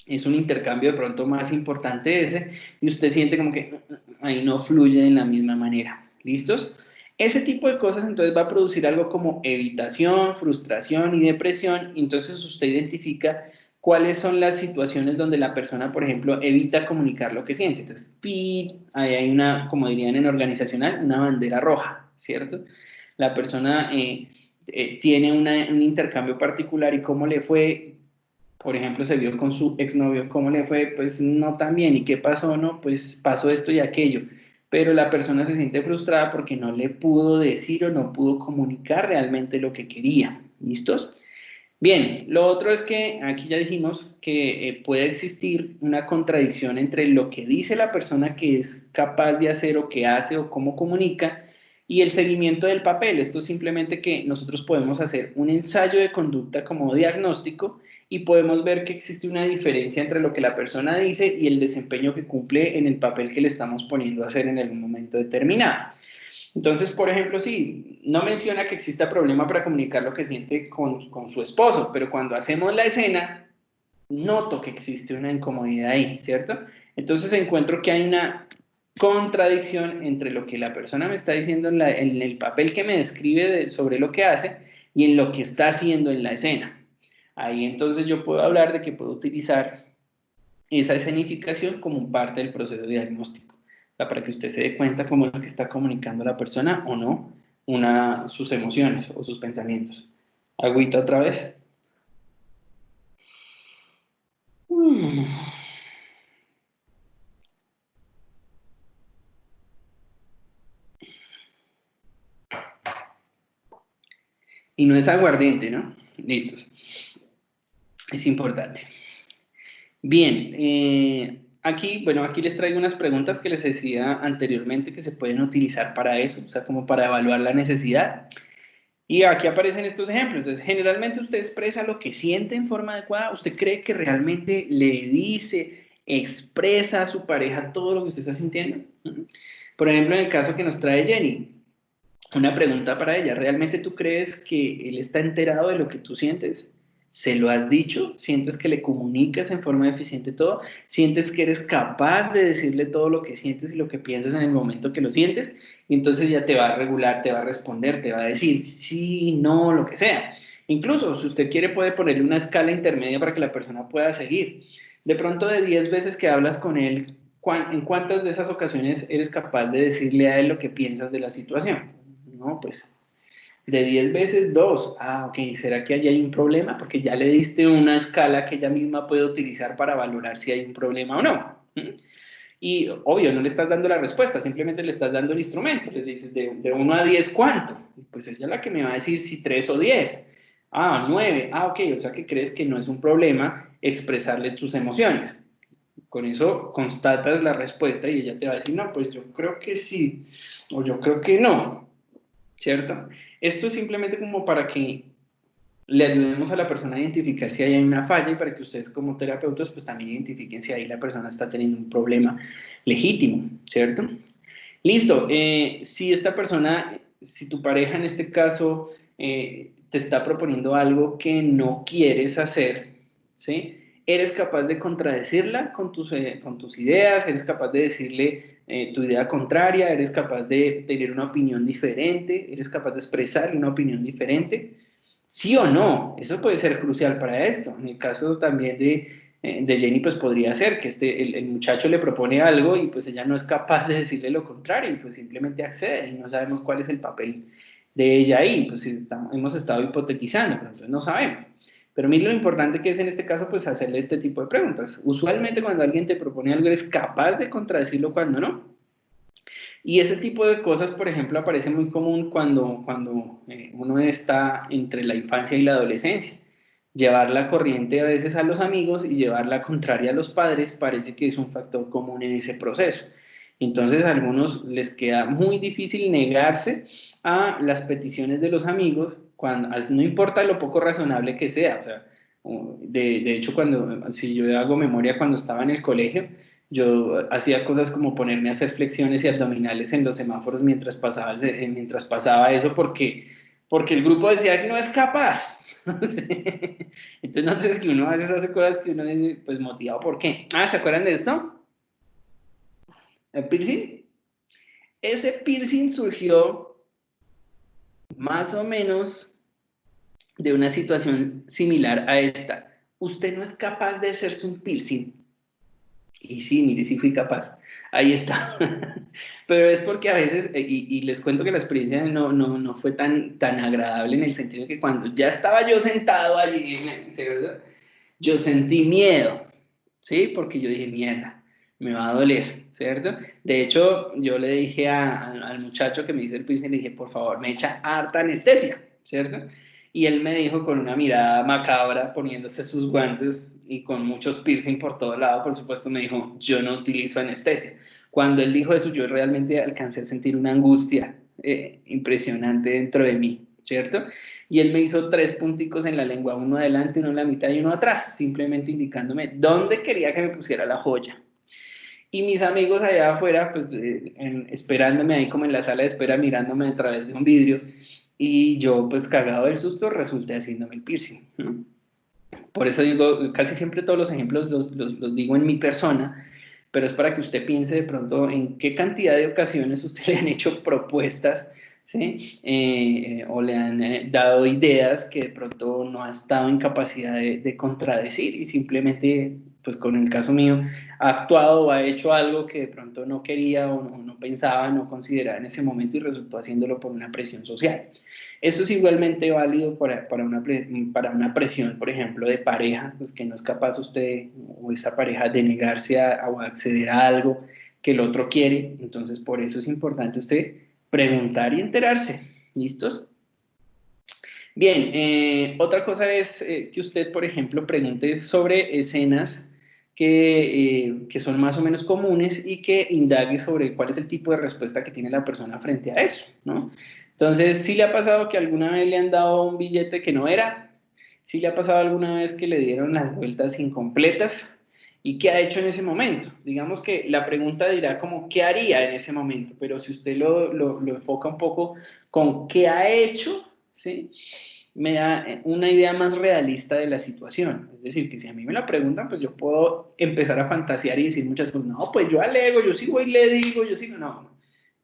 Es un intercambio de pronto más importante ese, y usted siente como que ahí no fluye de la misma manera. ¿Listos? Ese tipo de cosas entonces va a producir algo como evitación, frustración y depresión. Entonces usted identifica cuáles son las situaciones donde la persona, por ejemplo, evita comunicar lo que siente. Entonces, ahí hay una, como dirían en organizacional, una bandera roja, ¿cierto? La persona tiene un intercambio particular y cómo le fue. Por ejemplo, se vio con su exnovio, ¿cómo le fue? Pues no tan bien. ¿Y qué pasó? No, pues pasó esto y aquello. Pero la persona se siente frustrada porque no le pudo decir o no pudo comunicar realmente lo que quería. ¿Listos? Bien, lo otro es que aquí ya dijimos que puede existir una contradicción entre lo que dice la persona que es capaz de hacer o que hace o cómo comunica y el seguimiento del papel. Esto es simplemente que nosotros podemos hacer un ensayo de conducta como diagnóstico y podemos ver que existe una diferencia entre lo que la persona dice y el desempeño que cumple en el papel que le estamos poniendo a hacer en el momento determinado. Entonces, por ejemplo, sí, no menciona que exista problema para comunicar lo que siente con su esposo, pero cuando hacemos la escena, noto que existe una incomodidad ahí, ¿cierto? Entonces encuentro que hay una contradicción entre lo que la persona me está diciendo en el papel que me describe sobre lo que hace y en lo que está haciendo en la escena. Ahí entonces yo puedo hablar de que puedo utilizar esa escenificación como parte del proceso diagnóstico. O sea, para que usted se dé cuenta cómo es que está comunicando la persona o no sus emociones o sus pensamientos. Agüita otra vez. Y no es aguardiente, ¿no? Listo. Es importante. Bien, aquí les traigo unas preguntas que les decía anteriormente que se pueden utilizar para eso, o sea, como para evaluar la necesidad. Y aquí aparecen estos ejemplos. Entonces, generalmente usted expresa lo que siente en forma adecuada. ¿Usted cree que realmente le dice, expresa a su pareja todo lo que usted está sintiendo? Por ejemplo, en el caso que nos trae Jenny, una pregunta para ella. ¿Realmente tú crees que él está enterado de lo que tú sientes? ¿Se lo has dicho? ¿Sientes que le comunicas en forma eficiente todo? ¿Sientes que eres capaz de decirle todo lo que sientes y lo que piensas en el momento que lo sientes? Y entonces ya te va a regular, te va a responder, te va a decir sí, no, lo que sea. Incluso, si usted quiere, puede ponerle una escala intermedia para que la persona pueda seguir. De pronto, de 10 veces que hablas con él, ¿en cuántas de esas ocasiones eres capaz de decirle a él lo que piensas de la situación? No, pues de 10 veces 2. Ah, ok, ¿será que allí hay un problema? Porque ya le diste una escala que ella misma puede utilizar para valorar si hay un problema o no. Y obvio, no le estás dando la respuesta, simplemente le estás dando el instrumento. Le dices de 1 a 10, ¿cuánto? Pues ella es la que me va a decir si 3 o 10. Ah, 9. Ah, ok, o sea que crees que no es un problema expresarle tus emociones. Con eso constatas la respuesta y ella te va a decir, no, pues yo creo que sí, o yo creo que no, ¿cierto? Esto es simplemente como para que le ayudemos a la persona a identificar si hay una falla y para que ustedes como terapeutas pues también identifiquen si ahí la persona está teniendo un problema legítimo, ¿cierto? Listo, si esta persona, si tu pareja en este caso te está proponiendo algo que no quieres hacer, ¿sí? eres capaz de contradecirla con tus ideas, eres capaz de decirle tu idea contraria, eres capaz de tener una opinión diferente, eres capaz de expresar una opinión diferente. ¿Sí o no? Eso puede ser crucial para esto. En el caso también de Jenny, pues podría ser que el muchacho le propone algo y pues ella no es capaz de decirle lo contrario y pues simplemente accede y no sabemos cuál es el papel de ella ahí. Pues hemos estado hipotetizando, pero entonces no sabemos. Pero mire lo importante que es en este caso, pues hacerle este tipo de preguntas. Usualmente cuando alguien te propone algo, eres capaz de contradecirlo cuando no. Y ese tipo de cosas, por ejemplo, aparece muy común cuando uno está entre la infancia y la adolescencia. Llevar la corriente a veces a los amigos y llevar la contraria a los padres parece que es un factor común en ese proceso. Entonces a algunos les queda muy difícil negarse a las peticiones de los amigos, cuando, no importa lo poco razonable que sea. O sea, de hecho, si yo hago memoria cuando estaba en el colegio, yo hacía cosas como ponerme a hacer flexiones y abdominales en los semáforos mientras pasaba eso porque el grupo decía que no es capaz. Entonces, que uno a veces hace cosas que uno dice, pues motivado, ¿por qué? Ah, ¿se acuerdan de esto? ¿El piercing? Ese piercing surgió más o menos de una situación similar a esta. Usted no es capaz de hacerse un piercing. Y sí, mire, sí fui capaz. Ahí está. Pero es porque a veces, y les cuento que la experiencia no fue tan agradable en el sentido de que cuando ya estaba yo sentado allí, ¿verdad? Yo sentí miedo, ¿sí? Porque yo dije, mierda, me va a doler, ¿cierto? De hecho, yo le dije al muchacho que me hizo el piercing, le dije, por favor, me echa harta anestesia, ¿cierto? Y él me dijo con una mirada macabra, poniéndose sus guantes y con muchos piercing por todo lado, por supuesto, me dijo, yo no utilizo anestesia. Cuando él dijo eso, yo realmente alcancé a sentir una angustia impresionante dentro de mí, ¿cierto? Y él me hizo 3 punticos en la lengua, uno adelante, uno en la mitad y uno atrás, simplemente indicándome dónde quería que me pusiera la joya. Y mis amigos allá afuera, pues esperándome ahí como en la sala de espera, mirándome a través de un vidrio, y yo pues cagado del susto resulté haciéndome el piercing. Por eso digo, casi siempre todos los ejemplos los digo en mi persona, pero es para que usted piense de pronto en qué cantidad de ocasiones usted le han hecho propuestas, ¿sí? O le han dado ideas que de pronto no ha estado en capacidad de contradecir y simplemente, pues con el caso mío, ha actuado o ha hecho algo que de pronto no quería o no pensaba, no consideraba en ese momento y resultó haciéndolo por una presión social. Eso es igualmente válido para una presión, por ejemplo, de pareja, pues que no es capaz usted o esa pareja de negarse o acceder a algo que el otro quiere. Entonces, por eso es importante usted preguntar y enterarse. ¿Listos? Bien, otra cosa es que usted, por ejemplo, pregunte sobre escenas que son más o menos comunes y que indague sobre cuál es el tipo de respuesta que tiene la persona frente a eso, ¿no? Entonces, ¿sí le ha pasado que alguna vez le han dado un billete que no era? ¿Sí le ha pasado alguna vez que le dieron las vueltas incompletas? ¿Y qué ha hecho en ese momento? Digamos que la pregunta dirá como, ¿qué haría en ese momento? Pero si usted lo enfoca un poco con qué ha hecho, ¿sí? Me da una idea más realista de la situación. Es decir, que si a mí me la preguntan, pues yo puedo empezar a fantasear y decir muchas cosas. No, pues yo alego, yo sí voy y le digo, yo sí,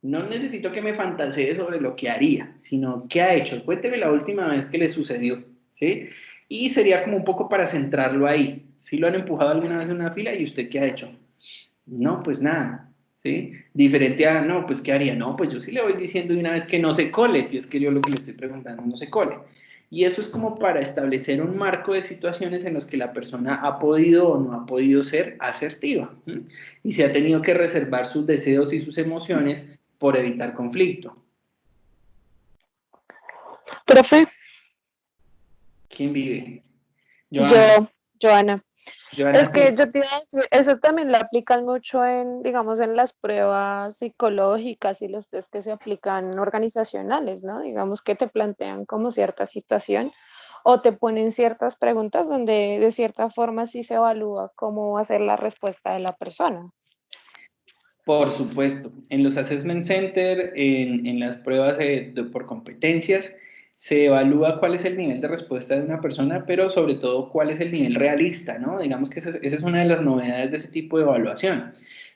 no necesito que me fantasee sobre lo que haría, sino qué ha hecho. Cuénteme la última vez que le sucedió, ¿sí? Y sería como un poco para centrarlo ahí. ¿Sí lo han empujado alguna vez en una fila y usted qué ha hecho? No, pues nada, ¿sí? Diferente a, no, pues ¿qué haría? No, pues yo sí le voy diciendo de una vez que no se cole, si es que yo lo que le estoy preguntando no se cole. Y eso es como para establecer un marco de situaciones en los que la persona ha podido o no ha podido ser asertiva, ¿sí? Y se ha tenido que reservar sus deseos y sus emociones por evitar conflicto. Profe, ¿Quién vive? Joana. Joana. Joana, Es que sí. yo te iba a decir, eso también lo aplican mucho digamos, en las pruebas psicológicas y los test que se aplican organizacionales, ¿no? Digamos que te plantean como cierta situación o te ponen ciertas preguntas donde de cierta forma sí se evalúa cómo va a ser la respuesta de la persona. Por supuesto, en los assessment center, en las pruebas por competencias, se evalúa cuál es el nivel de respuesta de una persona, pero sobre todo cuál es el nivel realista, ¿no? Digamos que esa es una de las novedades de ese tipo de evaluación,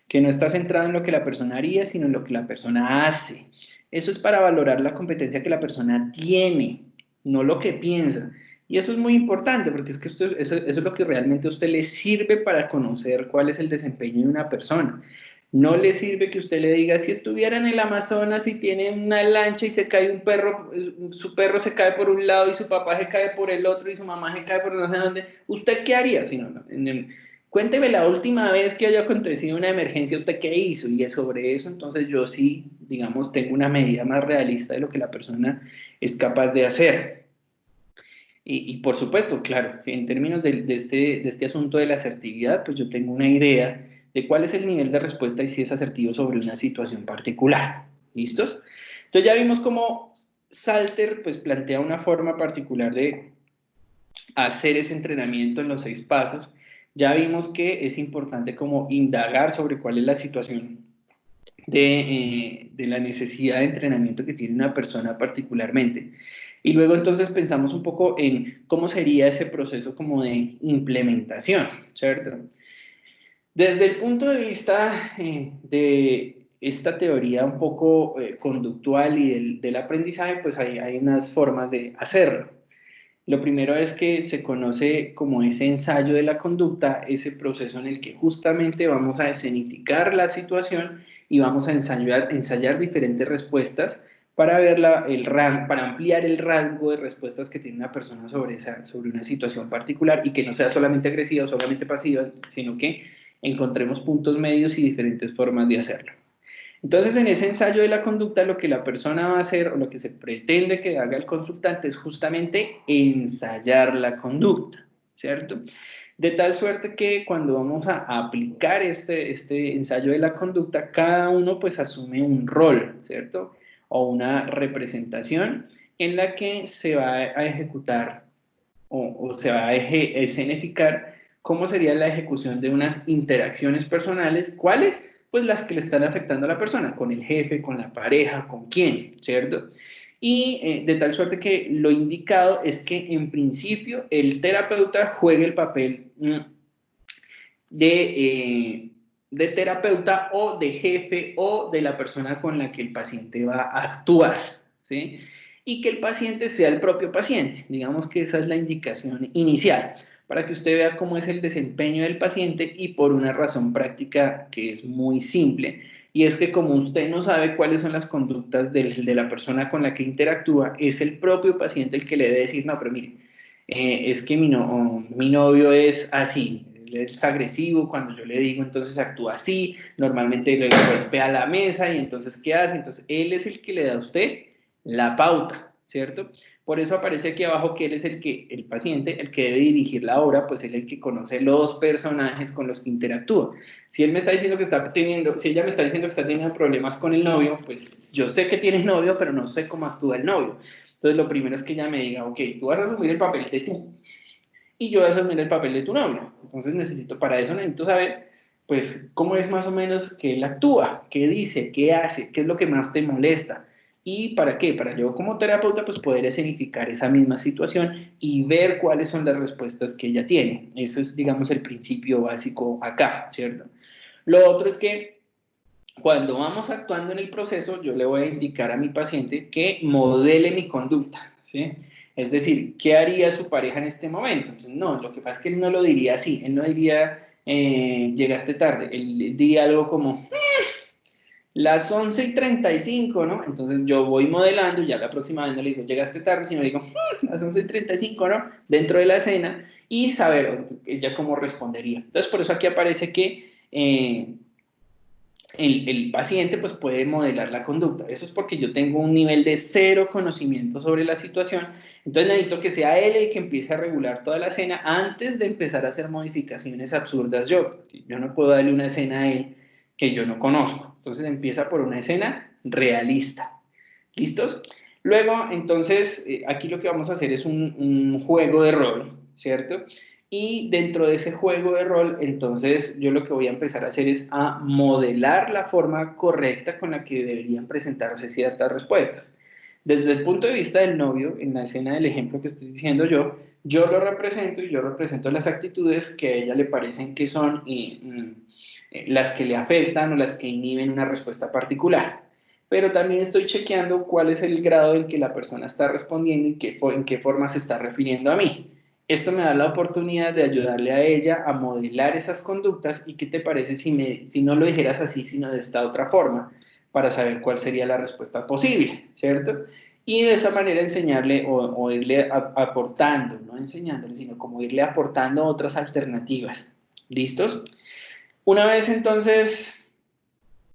que no está centrada en lo que la persona haría, sino en lo que la persona hace. Eso es para valorar la competencia que la persona tiene, no lo que piensa. Y eso es muy importante, porque es que eso es lo que realmente a usted le sirve para conocer cuál es el desempeño de una persona. No le sirve que usted le diga, si estuviera en el Amazonas y tiene una lancha y se cae un perro, su perro se cae por un lado y su papá se cae por el otro y su mamá se cae por no sé dónde, ¿usted qué haría? Si no, cuénteme la última vez que haya acontecido una emergencia, ¿usted qué hizo? Y sobre eso, entonces yo sí, digamos, tengo una medida más realista de lo que la persona es capaz de hacer. Y por supuesto, claro, en términos de este asunto de la asertividad, pues yo tengo una idea de cuál es el nivel de respuesta y si es asertivo sobre una situación particular. ¿Listos? Entonces ya vimos cómo Salter pues plantea una forma particular de hacer ese entrenamiento en los 6 pasos. Ya vimos que es importante como indagar sobre cuál es la situación de la necesidad de entrenamiento que tiene una persona particularmente. Y luego entonces pensamos un poco en cómo sería ese proceso como de implementación, ¿cierto? Desde el punto de vista de esta teoría un poco conductual y del aprendizaje, pues hay unas formas de hacerlo. Lo primero es que se conoce como ese ensayo de la conducta, ese proceso en el que justamente vamos a escenificar la situación y vamos a ensayar diferentes respuestas para ver para ampliar el rango de respuestas que tiene una persona sobre una situación particular y que no sea solamente agresiva o solamente pasiva, sino que encontremos puntos medios y diferentes formas de hacerlo. Entonces, en ese ensayo de la conducta, lo que la persona va a hacer o lo que se pretende que haga el consultante es justamente ensayar la conducta, ¿cierto? De tal suerte que cuando vamos a aplicar este ensayo de la conducta, cada uno pues asume un rol, ¿cierto? O una representación en la que se va a ejecutar o se va a escenificar cómo sería la ejecución de unas interacciones personales, ¿cuáles? Pues las que le están afectando a la persona, con el jefe, con la pareja, con quién, ¿cierto? Y de tal suerte que lo indicado es que en principio el terapeuta juegue el papel de terapeuta o de jefe o de la persona con la que el paciente va a actuar, ¿sí? Y que el paciente sea el propio paciente. Digamos que esa es la indicación inicial, para que usted vea cómo es el desempeño del paciente y por una razón práctica que es muy simple. Y es que como usted no sabe cuáles son las conductas de la persona con la que interactúa, es el propio paciente el que le debe decir, no, pero mire, es que mi novio es así, él es agresivo, cuando yo le digo entonces actúa así, normalmente le golpea la mesa y entonces ¿qué hace? Entonces él es el que le da a usted la pauta, ¿cierto? Por eso aparece aquí abajo que él es el paciente, el que debe dirigir la obra, pues él es el que conoce los personajes con los que interactúa. Si él me está diciendo que si ella me está diciendo que está teniendo problemas con el novio, pues yo sé que tiene novio, pero no sé cómo actúa el novio. Entonces lo primero es que ella me diga, ok, tú vas a asumir el papel de tú y yo voy a asumir el papel de tu novio. Entonces para eso necesito saber, pues, cómo es más o menos que él actúa, qué dice, qué hace, qué es lo que más te molesta. ¿Y para qué? Para yo como terapeuta pues poder escenificar esa misma situación y ver cuáles son las respuestas que ella tiene. Eso es, digamos, el principio básico acá, ¿cierto? Lo otro es que cuando vamos actuando en el proceso, yo le voy a indicar a mi paciente que modele mi conducta, ¿sí? Es decir, ¿qué haría su pareja en este momento? Entonces, no, lo que pasa es que él no lo diría así, él no diría, llegaste tarde, él diría algo como, las 11:35, ¿no? Entonces yo voy modelando y ya la próxima vez no le digo, llegaste tarde, sino digo, las 11:35, ¿no? Dentro de la escena y saber ella cómo respondería. Entonces, por eso aquí aparece que el paciente pues puede modelar la conducta. Eso es porque yo tengo un nivel de cero conocimiento sobre la situación, entonces necesito que sea él el que empiece a regular toda la escena antes de empezar a hacer modificaciones absurdas yo. Yo no puedo darle una escena a él que yo no conozco. Entonces empieza por una escena realista. ¿Listos? Luego, entonces, aquí lo que vamos a hacer es un juego de rol, ¿cierto? Y dentro de ese juego de rol, entonces yo lo que voy a empezar a hacer es a modelar la forma correcta con la que deberían presentarse ciertas respuestas. Desde el punto de vista del novio, en la escena del ejemplo que estoy diciendo yo lo represento y yo represento las actitudes que a ella le parecen que son las que le afectan o las que inhiben una respuesta particular. Pero también estoy chequeando cuál es el grado en que la persona está respondiendo y en qué forma se está refiriendo a mí. Esto me da la oportunidad de ayudarle a ella a modelar esas conductas y qué te parece si no lo dijeras así, sino de esta otra forma, para saber cuál sería la respuesta posible, ¿cierto? Y de esa manera enseñarle o irle aportando, no enseñándole, sino como irle aportando otras alternativas. ¿Listos? Una vez entonces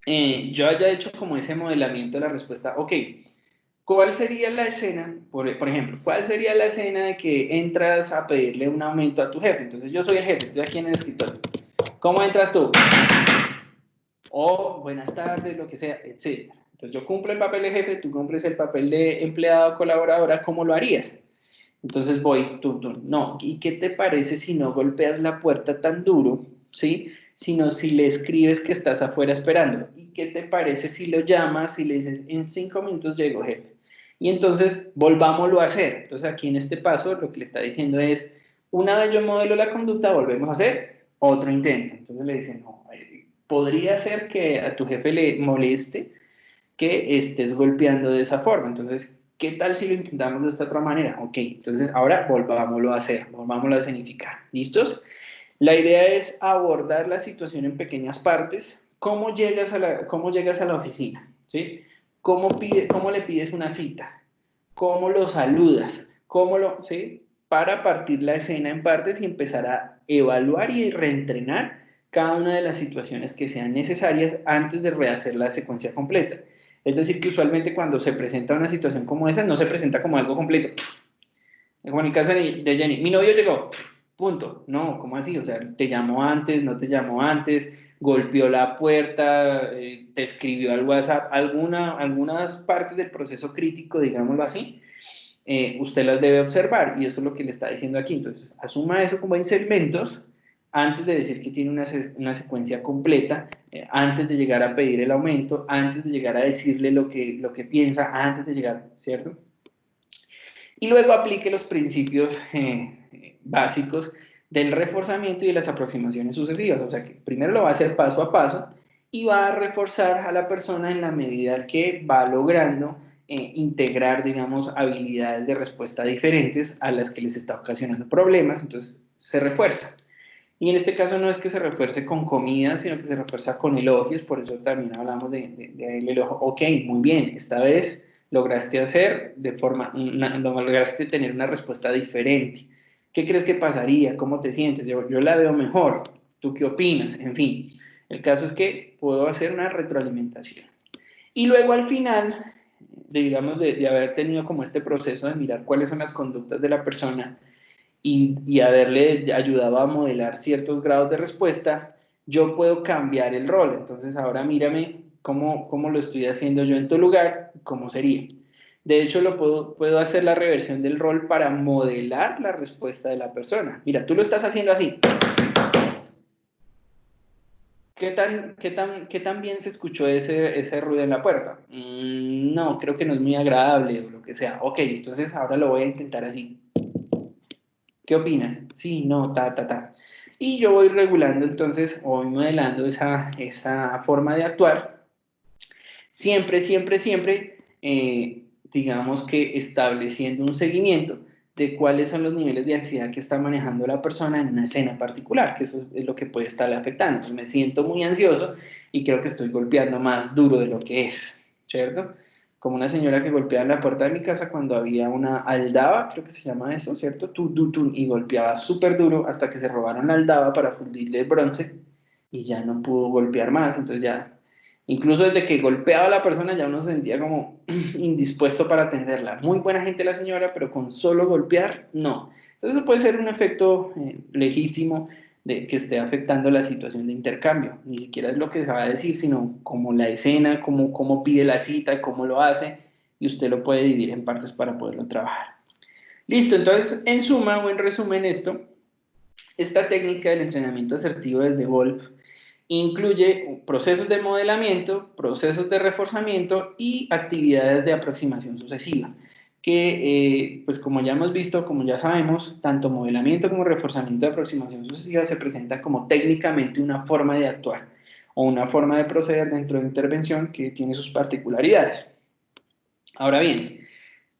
yo haya hecho como ese modelamiento de la respuesta, ok, ¿cuál sería la escena, por ejemplo, cuál sería la escena de que entras a pedirle un aumento a tu jefe? Entonces yo soy el jefe, estoy aquí en el escritorio. ¿Cómo entras tú? O buenas tardes, lo que sea, etc. Entonces yo cumplo el papel de jefe, tú cumples el papel de empleado, colaboradora, ¿cómo lo harías? Entonces voy, no, ¿y qué te parece si no golpeas la puerta tan duro, ¿sí? Sino si le escribes que estás afuera esperando? ¿Y qué te parece si lo llamas y le dices, en 5 minutos llego, jefe? Y entonces volvámoslo a hacer. Entonces aquí en este paso lo que le está diciendo es, una vez yo modelo la conducta, volvemos a hacer otro intento. Entonces le dicen, no, podría ser que a tu jefe le moleste que estés golpeando de esa forma. Entonces, ¿qué tal si lo intentamos de esta otra manera? Ok, entonces ahora volvámoslo a hacer, volvámoslo a escenificar. ¿Listos? La idea es abordar la situación en pequeñas partes. ¿Cómo llegas a la oficina? ¿Sí? ¿Cómo le pides una cita? ¿Cómo lo saludas? ¿Sí? Para partir la escena en partes y empezar a evaluar y reentrenar cada una de las situaciones que sean necesarias antes de rehacer la secuencia completa. Es decir, que usualmente cuando se presenta una situación como esa, no se presenta como algo completo. Como en el caso de Jenny, mi novio llegó, punto. No, ¿cómo así? O sea, te llamó antes, no te llamó antes, golpeó la puerta, te escribió al WhatsApp, algunas partes del proceso crítico, digámoslo así, usted las debe observar y eso es lo que le está diciendo aquí. Entonces, asuma eso como en segmentos antes de decir que tiene una secuencia completa, antes de llegar a pedir el aumento, antes de llegar a decirle lo que piensa, antes de llegar, ¿cierto? Y luego aplique los principios básicos del reforzamiento y de las aproximaciones sucesivas. O sea que primero lo va a hacer paso a paso y va a reforzar a la persona en la medida que va logrando integrar, digamos, habilidades de respuesta diferentes a las que les está ocasionando problemas. Entonces se refuerza. Y en este caso no es que se refuerce con comida, sino que se refuerza con elogios. Por eso también hablamos de el elogio. Ok, muy bien, esta vez lograste lograste tener una respuesta diferente. ¿Qué crees que pasaría? ¿Cómo te sientes? Yo la veo mejor. ¿Tú qué opinas? En fin, el caso es que puedo hacer una retroalimentación. Y luego al final, digamos, de haber tenido como este proceso de mirar cuáles son las conductas de la persona y haberle ayudado a modelar ciertos grados de respuesta, yo puedo cambiar el rol. Entonces ahora mírame cómo lo estoy haciendo yo en tu lugar, cómo sería. De hecho, puedo hacer la reversión del rol para modelar la respuesta de la persona. Mira, tú lo estás haciendo así. ¿Qué tan bien se escuchó ese ruido en la puerta? No, creo que no es muy agradable o lo que sea. Ok, entonces ahora lo voy a intentar así. ¿Qué opinas? Sí, no, ta. Y yo voy regulando entonces, o voy modelando esa forma de actuar. Siempre, digamos que estableciendo un seguimiento de cuáles son los niveles de ansiedad que está manejando la persona en una escena particular, que eso es lo que puede estarle afectando. Entonces me siento muy ansioso y creo que estoy golpeando más duro de lo que es, ¿cierto? Como una señora que golpeaba en la puerta de mi casa cuando había una aldaba, creo que se llama eso, ¿cierto? Y golpeaba súper duro hasta que se robaron la aldaba para fundirle el bronce y ya no pudo golpear más, entonces ya, incluso desde que golpeaba a la persona ya uno se sentía como indispuesto para atenderla. Muy buena gente la señora, pero con solo golpear, no. Entonces eso puede ser un efecto legítimo de que esté afectando la situación de intercambio. Ni siquiera es lo que se va a decir, sino como la escena, cómo pide la cita, cómo lo hace, y usted lo puede dividir en partes para poderlo trabajar. Listo, entonces en suma o en resumen esta técnica del entrenamiento asertivo desde Wolf Incluye procesos de modelamiento, procesos de reforzamiento y actividades de aproximación sucesiva, que pues como ya hemos visto, como ya sabemos, tanto modelamiento como reforzamiento de aproximación sucesiva se presentan como técnicamente una forma de actuar o una forma de proceder dentro de intervención que tiene sus particularidades. Ahora bien,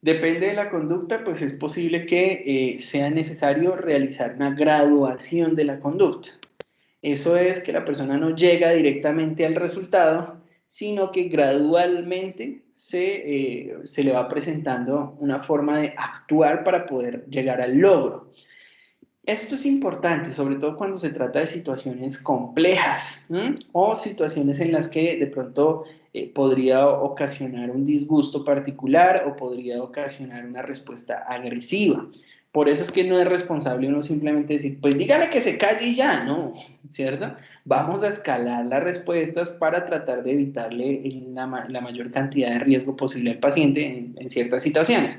depende de la conducta, pues es posible que sea necesario realizar una graduación de la conducta. Eso es que la persona no llega directamente al resultado, sino que gradualmente se le va presentando una forma de actuar para poder llegar al logro. Esto es importante, sobre todo cuando se trata de situaciones complejas, ¿m? O situaciones en las que de pronto podría ocasionar un disgusto particular o podría ocasionar una respuesta agresiva. Por eso es que no es responsable uno simplemente decir, pues dígale que se calle y ya, no, ¿cierto? Vamos a escalar las respuestas para tratar de evitarle la mayor cantidad de riesgo posible al paciente en ciertas situaciones.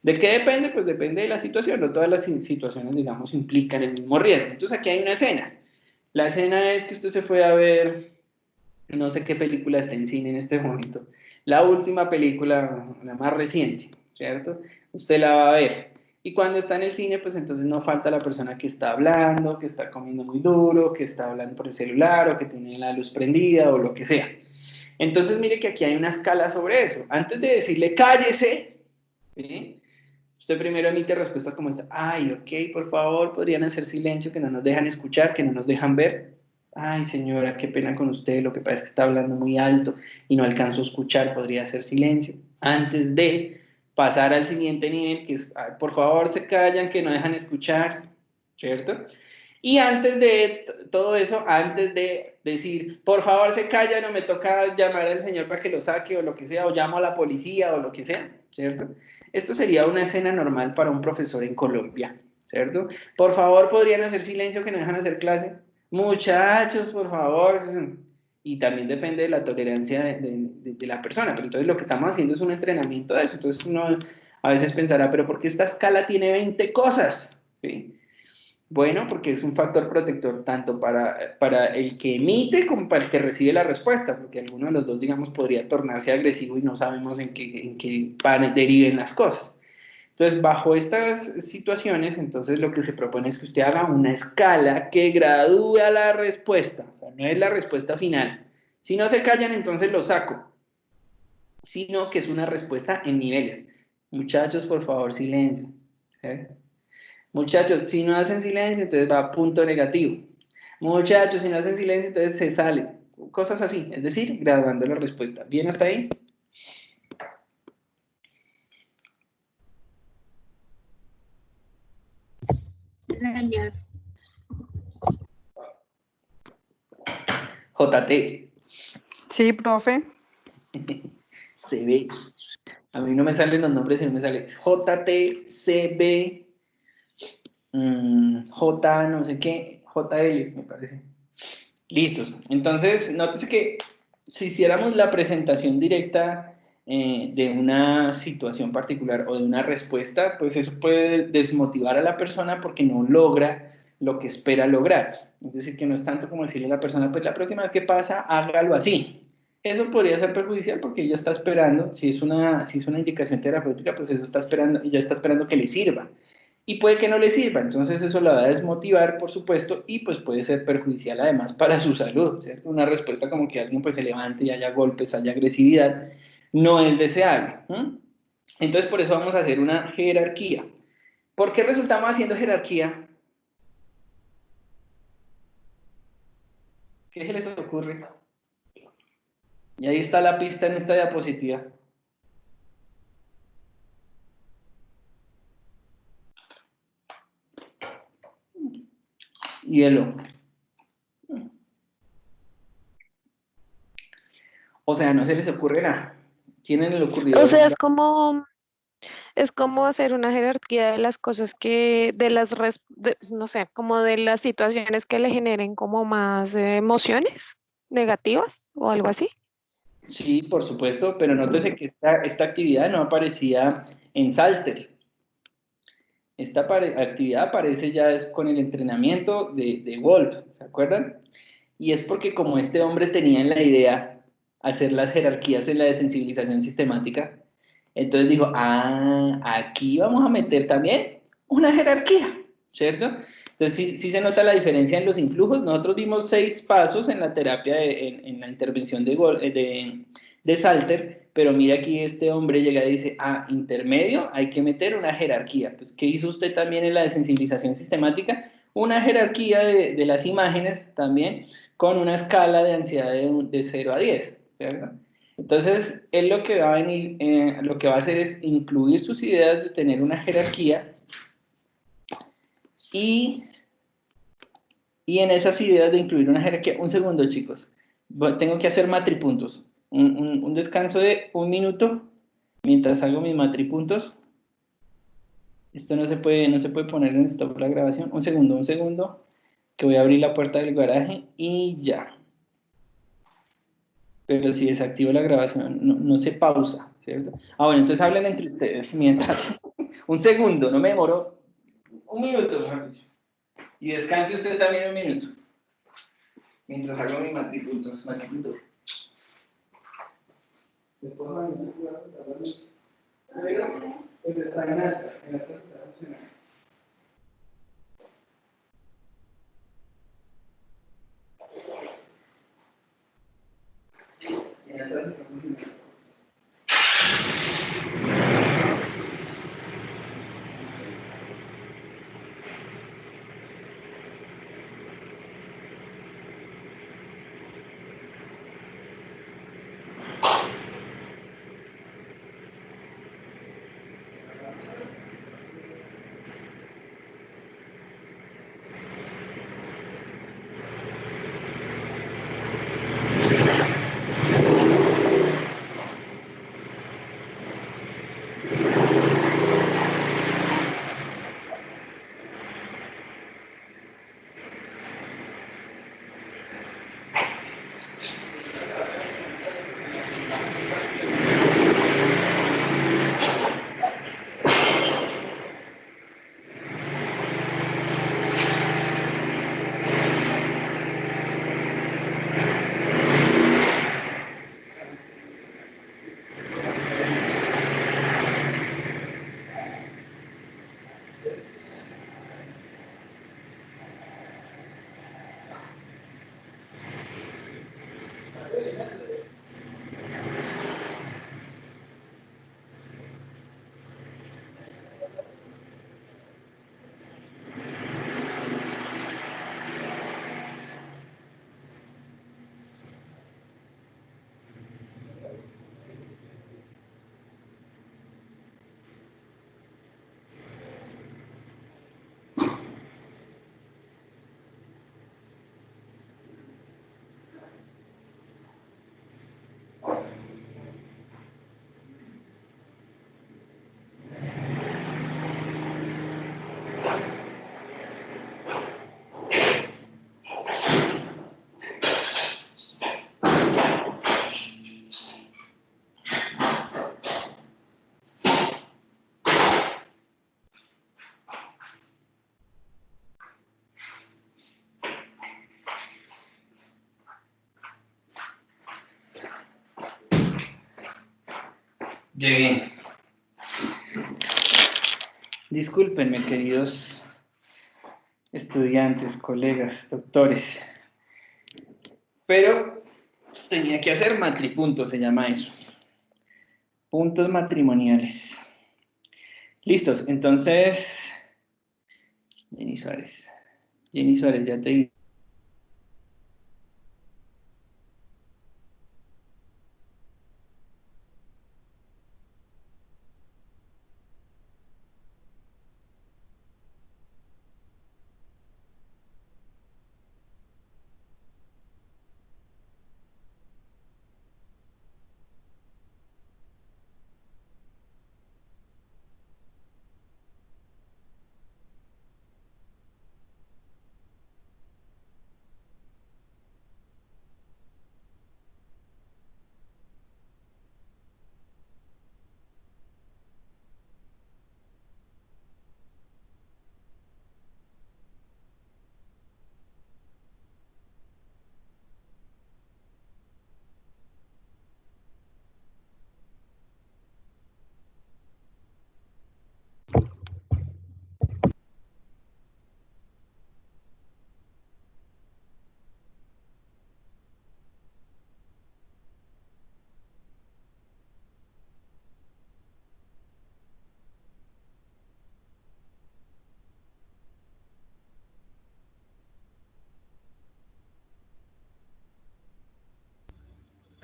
¿De qué depende? Pues depende de la situación, no todas las situaciones, digamos, implican el mismo riesgo. Entonces aquí hay una escena. La escena es que usted se fue a ver, no sé qué película está en cine en este momento, la última película, la más reciente, ¿cierto? Usted la va a ver. Y cuando está en el cine, pues entonces no falta la persona que está hablando, que está comiendo muy duro, que está hablando por el celular o que tiene la luz prendida o lo que sea. Entonces mire que aquí hay una escala sobre eso. Antes de decirle cállese, ¿sí? Usted primero emite respuestas como esta: ay, ok, por favor, podrían hacer silencio, que no nos dejan escuchar, que no nos dejan ver. Ay, señora, qué pena con usted, lo que pasa es que está hablando muy alto y no alcanzo a escuchar, podría hacer silencio. Antes de pasar al siguiente nivel, que es, ay, por favor, se callan, que no dejan escuchar, ¿cierto? Y antes de todo eso, antes de decir, por favor, se callan o me toca llamar al señor para que lo saque o lo que sea, o llamo a la policía o lo que sea, ¿cierto? Esto sería una escena normal para un profesor en Colombia, ¿cierto? Por favor, ¿podrían hacer silencio que no dejan hacer clase? Muchachos, por favor. Y también depende de la tolerancia de la persona, pero entonces lo que estamos haciendo es un entrenamiento de eso. Entonces uno a veces pensará, pero ¿por qué esta escala tiene 20 cosas? ¿Sí? Bueno, porque es un factor protector tanto para el que emite como para el que recibe la respuesta, porque alguno de los dos, digamos, podría tornarse agresivo y no sabemos en qué deriven las cosas. Entonces, bajo estas situaciones, entonces lo que se propone es que usted haga una escala que gradúe a la respuesta, o sea, no es la respuesta final. Si no se callan, entonces lo saco, sino que es una respuesta en niveles. Muchachos, por favor, silencio. ¿Sí? Muchachos, si no hacen silencio, entonces va a punto negativo. Muchachos, si no hacen silencio, entonces se sale. Cosas así, es decir, graduando la respuesta. ¿Bien hasta ahí? Sí, señor. JT. Sí, profe. CB. A mí no me salen los nombres, sino me sale JT, CB, J, no sé qué, JL, me parece. Listos. Entonces, nótese que si hiciéramos la presentación directa de una situación particular o de una respuesta, pues eso puede desmotivar a la persona porque no logra lo que espera lograr. Es decir, que no es tanto como decirle a la persona, pues la próxima vez que pasa, hágalo así. Eso podría ser perjudicial porque ella está esperando, si es una indicación terapéutica, pues eso está esperando, ella está esperando que le sirva. Y puede que no le sirva, entonces eso la va a desmotivar, por supuesto, y pues puede ser perjudicial además para su salud, ¿cierto? Una respuesta como que alguien pues se levante y haya golpes, haya agresividad, no es deseable. Entonces por eso vamos a hacer una jerarquía. ¿Por qué resultamos haciendo jerarquía? ¿Qué se les ocurre? Y ahí está la pista en esta diapositiva. Hielo. O sea, no se les ocurre nada. Tienen el ocurrido. O sea, es como hacer una jerarquía de las cosas no sé, como de las situaciones que le generen como más emociones negativas o algo así. Sí, por supuesto, pero nótese que esta actividad no aparecía en Salter. Esta actividad aparece ya con el entrenamiento de Wolf, ¿se acuerdan? Y es porque como este hombre tenía en la idea hacer las jerarquías en la desensibilización sistemática, entonces dijo, ah, aquí vamos a meter también una jerarquía, ¿cierto? Entonces sí se nota la diferencia en los influjos. Nosotros vimos 6 pasos en la terapia, en la intervención de Salter, pero mira aquí este hombre llega y dice, ah, intermedio, hay que meter una jerarquía. Pues, ¿qué hizo usted también en la desensibilización sistemática? Una jerarquía de las imágenes también, con una escala de ansiedad de 0 a 10, ¿cierto? Entonces, él lo que va a venir, lo que va a hacer es incluir sus ideas de tener una jerarquía y en esas ideas de incluir una jerarquía, un segundo chicos, tengo que hacer matripuntos, un descanso de 1 minuto mientras hago mis matripuntos. Esto no se puede poner en stop la grabación, un segundo, que voy a abrir la puerta del garaje y ya. Pero si desactivo la grabación, no se pausa, ¿cierto? Ah, bueno, entonces hablen entre ustedes mientras. Un segundo, no me demoro. 1 minuto, mejor dicho. Y descanse usted también 1 minuto. Mientras hago mis matripuntos. Después pues está en alta está funcionando. En alta está funcionando. Llegué. Discúlpenme, queridos estudiantes, colegas, doctores, pero tenía que hacer matripuntos, se llama eso. Puntos matrimoniales. Listos, entonces, Jenny Suárez, ya te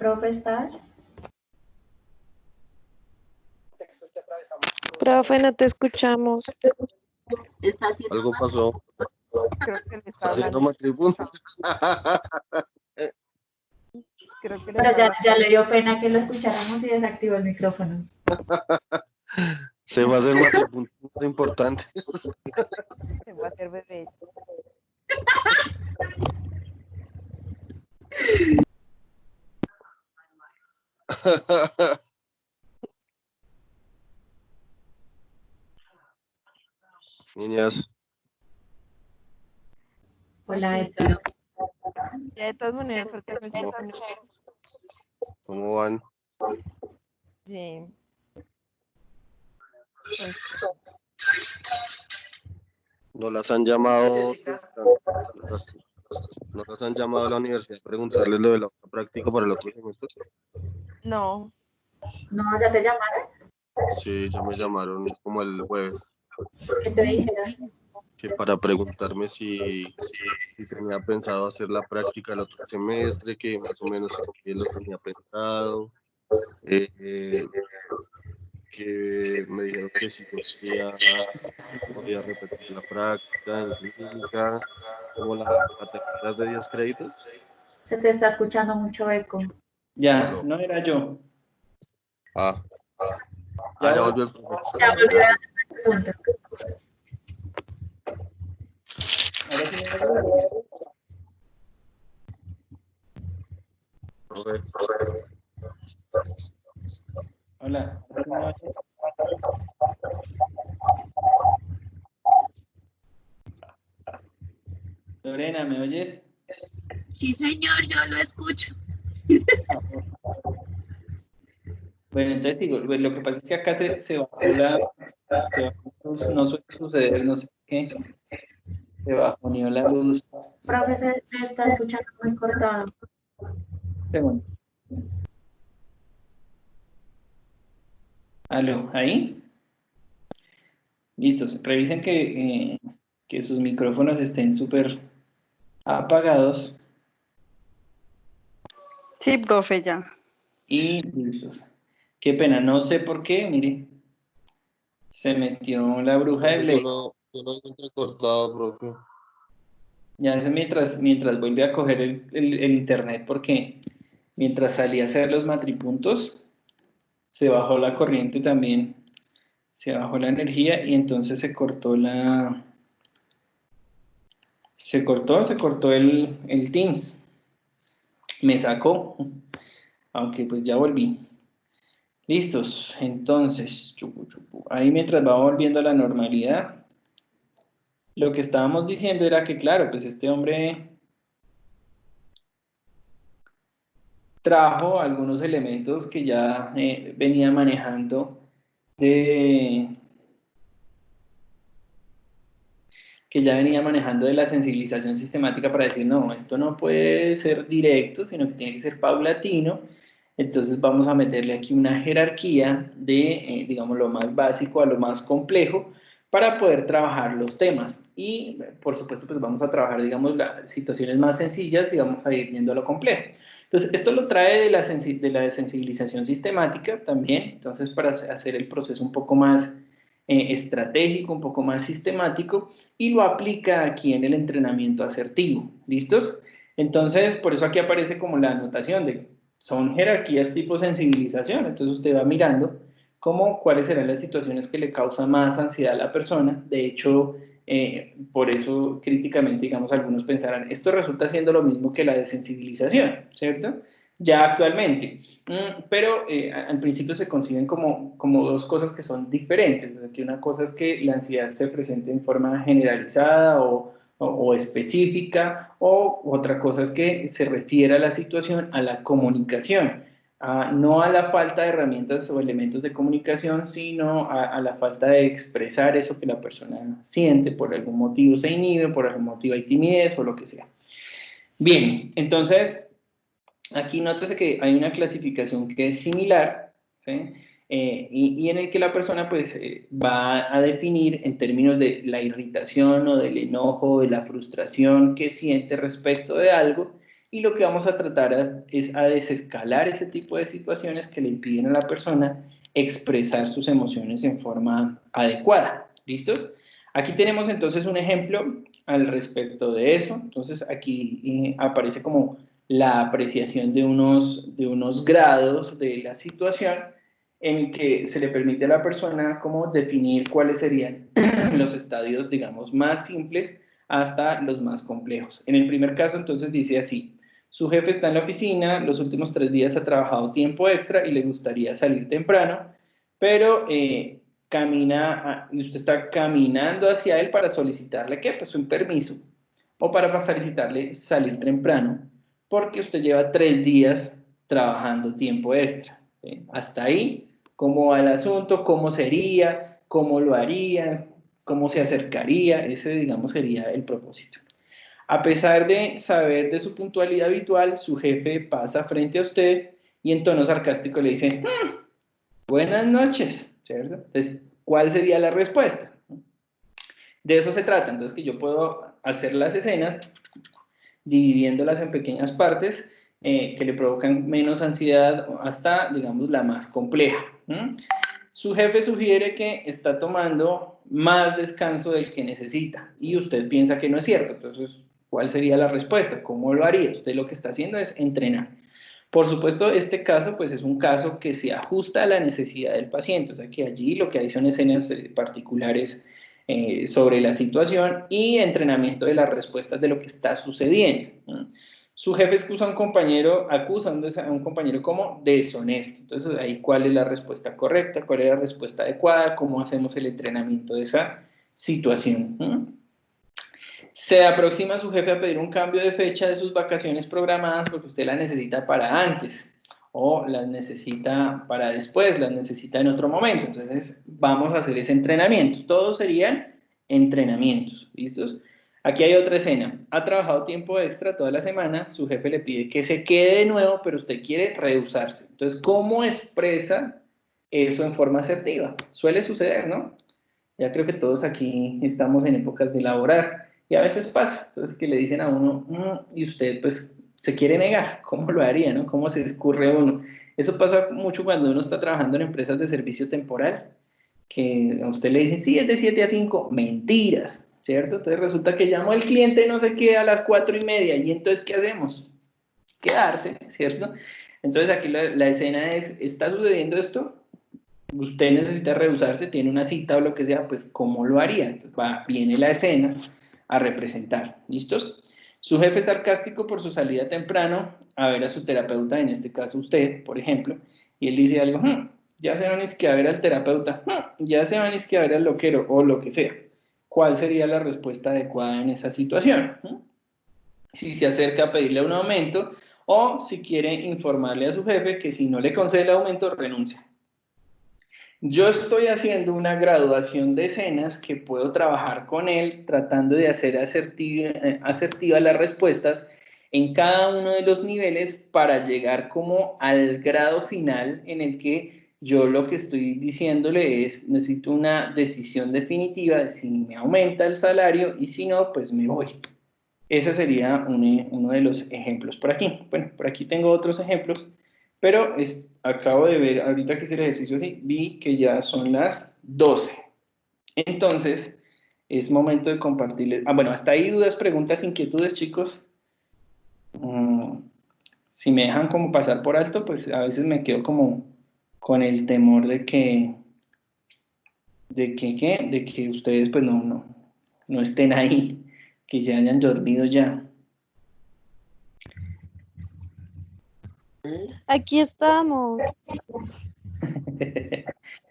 Profe, ¿estás? Profe, no te escuchamos. Está haciendo Algo pasó. Creo que le Está está haciendo hablando. matripuntos. Creo que le Pero está ya le dio pena que lo escucháramos y desactivó el micrófono. Se va a hacer matripuntos importante. se va a hacer bebé. Niñas, Hola, Sí, Héctor. ya de todas maneras falta mucho. ¿cómo van? Bien. ¿No las han llamado? ¿No las han llamado a la universidad a preguntarles lo de la práctica para el otro semestre? No, No, ¿ya te llamaron? Sí, ya me llamaron como el jueves, ¿Qué te dijeron? que para preguntarme si tenía pensado hacer la práctica el otro semestre, que más o menos que lo tenía pensado, que me dijeron que si podía repetir la práctica en clínica, como la categoría de 10 créditos. Se te está escuchando mucho eco. Ya, Aló. no era yo. Ah, Ya ya volví. volvió el profe. Ya volví Ya a sí. la pregunta. Ahora sí me oyes. Profe, Hola, ahora sí me oyes. Lorena, ¿me oyes? Sí, señor, yo lo escucho. Bueno, entonces sigo. Pues, lo que pasa es que acá se bajó no suele suceder, no sé por qué, se bajoneó la luz. Profe, se te está escuchando muy cortado. Segundo. ¿Aló? ¿Ahí? Listos. Revisen que sus micrófonos estén súper apagados sí, profe, ya. y listos. Qué pena, no sé por qué, mire, se metió la bruja de Blake. yo lo encontré cortado, profe. Ya es mientras volví a coger el internet, porque mientras salí a hacer los matripuntos, se bajó la corriente también, se bajó la energía y entonces se cortó el Teams. Me sacó, aunque pues ya volví. Listos, entonces, ahí mientras va volviendo a la normalidad, lo que estábamos diciendo era que, claro, pues este hombre trajo algunos elementos que ya venía manejando de de la sensibilización sistemática para decir, no, esto no puede ser directo, sino que tiene que ser paulatino. Entonces vamos a meterle aquí una jerarquía de, digamos, lo más básico a lo más complejo para poder trabajar los temas. Y, por supuesto, pues vamos a trabajar, digamos, las situaciones más sencillas y vamos a ir viendo a lo complejo. Entonces, esto lo trae de la sensibilización sistemática también, entonces para hacer el proceso un poco más estratégico, un poco más sistemático, y lo aplica aquí en el entrenamiento asertivo. ¿Listos? Entonces, por eso aquí aparece como la anotación de son jerarquías tipo sensibilización. Entonces usted va mirando cuáles serán las situaciones que le causan más ansiedad a la persona. De hecho, por eso críticamente, digamos, algunos pensarán, esto resulta siendo lo mismo que la desensibilización, ¿cierto? Ya actualmente, pero al principio se conciben como dos cosas que son diferentes. O sea, que una cosa es que la ansiedad se presente en forma generalizada o específica, o otra cosa es que se refiere a la situación, a la comunicación, no a la falta de herramientas o elementos de comunicación, sino a la falta de expresar eso que la persona siente, por algún motivo se inhibe, por algún motivo hay timidez o lo que sea. Bien, entonces aquí nótese que hay una clasificación que es similar, ¿sí? Y en el que la persona pues va a definir en términos de la irritación o del enojo, de la frustración que siente respecto de algo, y lo que vamos a tratar es a desescalar ese tipo de situaciones que le impiden a la persona expresar sus emociones en forma adecuada. ¿Listos? Aquí tenemos entonces un ejemplo al respecto de eso. Entonces aquí aparece como la apreciación de unos grados de la situación en que se le permite a la persona como definir cuáles serían los estadios, digamos, más simples hasta los más complejos. En el primer caso, entonces, dice así: su jefe está en la oficina, los últimos 3 días ha trabajado tiempo extra y le gustaría salir temprano, pero usted está caminando hacia él para solicitarle, ¿qué? Pues un permiso, o para solicitarle salir temprano, porque usted lleva 3 días trabajando tiempo extra. ¿Sí? Hasta ahí, ¿cómo va el asunto? ¿Cómo sería? ¿Cómo lo haría? ¿Cómo se acercaría? Ese, digamos, sería el propósito. A pesar de saber de su puntualidad habitual, su jefe pasa frente a usted y en tono sarcástico le dice: buenas noches, ¿cierto? Entonces, ¿cuál sería la respuesta? De eso se trata. Entonces, que yo puedo hacer las escenas dividiéndolas en pequeñas partes que le provocan menos ansiedad hasta, digamos, la más compleja. Su jefe sugiere que está tomando más descanso del que necesita y usted piensa que no es cierto. Entonces, ¿cuál sería la respuesta? ¿Cómo lo haría? Usted lo que está haciendo es entrenar. Por supuesto, este caso pues es un caso que se ajusta a la necesidad del paciente, o sea que allí lo que hay son escenas particulares sobre la situación y entrenamiento de las respuestas de lo que está sucediendo. Su jefe acusa a un compañero como deshonesto. Entonces, ahí, ¿cuál es la respuesta correcta? ¿Cuál es la respuesta adecuada? ¿Cómo hacemos el entrenamiento de esa situación? Se aproxima su jefe a pedir un cambio de fecha de sus vacaciones programadas porque usted las necesita para antes o las necesita para después, las necesita en otro momento. Entonces, vamos a hacer ese entrenamiento. Todos serían entrenamientos. ¿Listos? Aquí hay otra escena. Ha trabajado tiempo extra toda la semana, su jefe le pide que se quede de nuevo, pero usted quiere rehusarse. Entonces, ¿cómo expresa eso en forma asertiva? Suele suceder, ¿no? Ya creo que todos aquí estamos en épocas de laborar y a veces pasa. Entonces, que le dicen a uno, y usted pues se quiere negar. ¿Cómo lo haría, no? ¿Cómo se escurre uno? Eso pasa mucho cuando uno está trabajando en empresas de servicio temporal, que a usted le dicen, sí, es de 7 a 5, mentiras, ¿cierto? Entonces resulta que llamó el cliente no sé qué a las 4:30, y entonces, ¿qué hacemos? Quedarse, ¿cierto? Entonces aquí la escena es, ¿está sucediendo esto? Usted necesita rehusarse, tiene una cita o lo que sea, pues ¿cómo lo haría? Entonces viene la escena a representar, ¿listos? Su jefe es sarcástico por su salida temprano a ver a su terapeuta, en este caso usted, por ejemplo, y él dice algo, ya se van a ver al terapeuta, ya se van a ver al loquero, o lo que sea. ¿Cuál sería la respuesta adecuada en esa situación? Si se acerca a pedirle un aumento, o si quiere informarle a su jefe que si no le concede el aumento, renuncia. Yo estoy haciendo una graduación de escenas que puedo trabajar con él tratando de hacer asertivas las respuestas en cada uno de los niveles para llegar como al grado final en el que yo lo que estoy diciéndole es necesito una decisión definitiva de si me aumenta el salario y si no, pues me voy. Ese sería uno de los ejemplos por aquí. Bueno, por aquí tengo otros ejemplos. Pero acabo de ver, ahorita que hice el ejercicio así, vi que ya son las 12. Entonces, es momento de compartirles. Bueno, hasta ahí dudas, preguntas, inquietudes, chicos. Si me dejan como pasar por alto, pues a veces me quedo como con el temor de que ustedes pues no estén ahí, que se hayan dormido ya. Aquí estamos.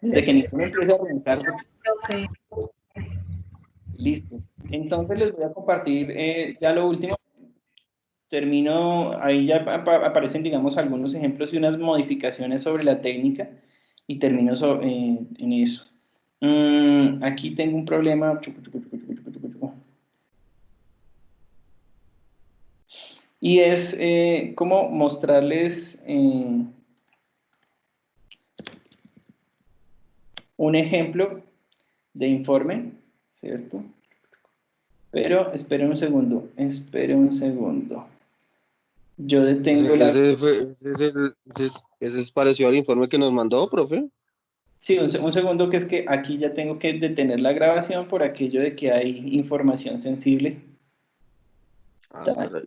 Desde que ninguno empieza a arrancar. Profe, Listo. Entonces les voy a compartir ya lo último. Termino, ahí ya aparecen, digamos, algunos ejemplos y unas modificaciones sobre la técnica y termino en eso. Aquí tengo un problema. Y es como mostrarles un ejemplo de informe, ¿cierto? Pero esperen un segundo, Yo detengo la... Ese es parecido al informe que nos mandó, profe. Sí, un segundo, que es que aquí ya tengo que detener la grabación por aquello de que hay información sensible. Ah, caray.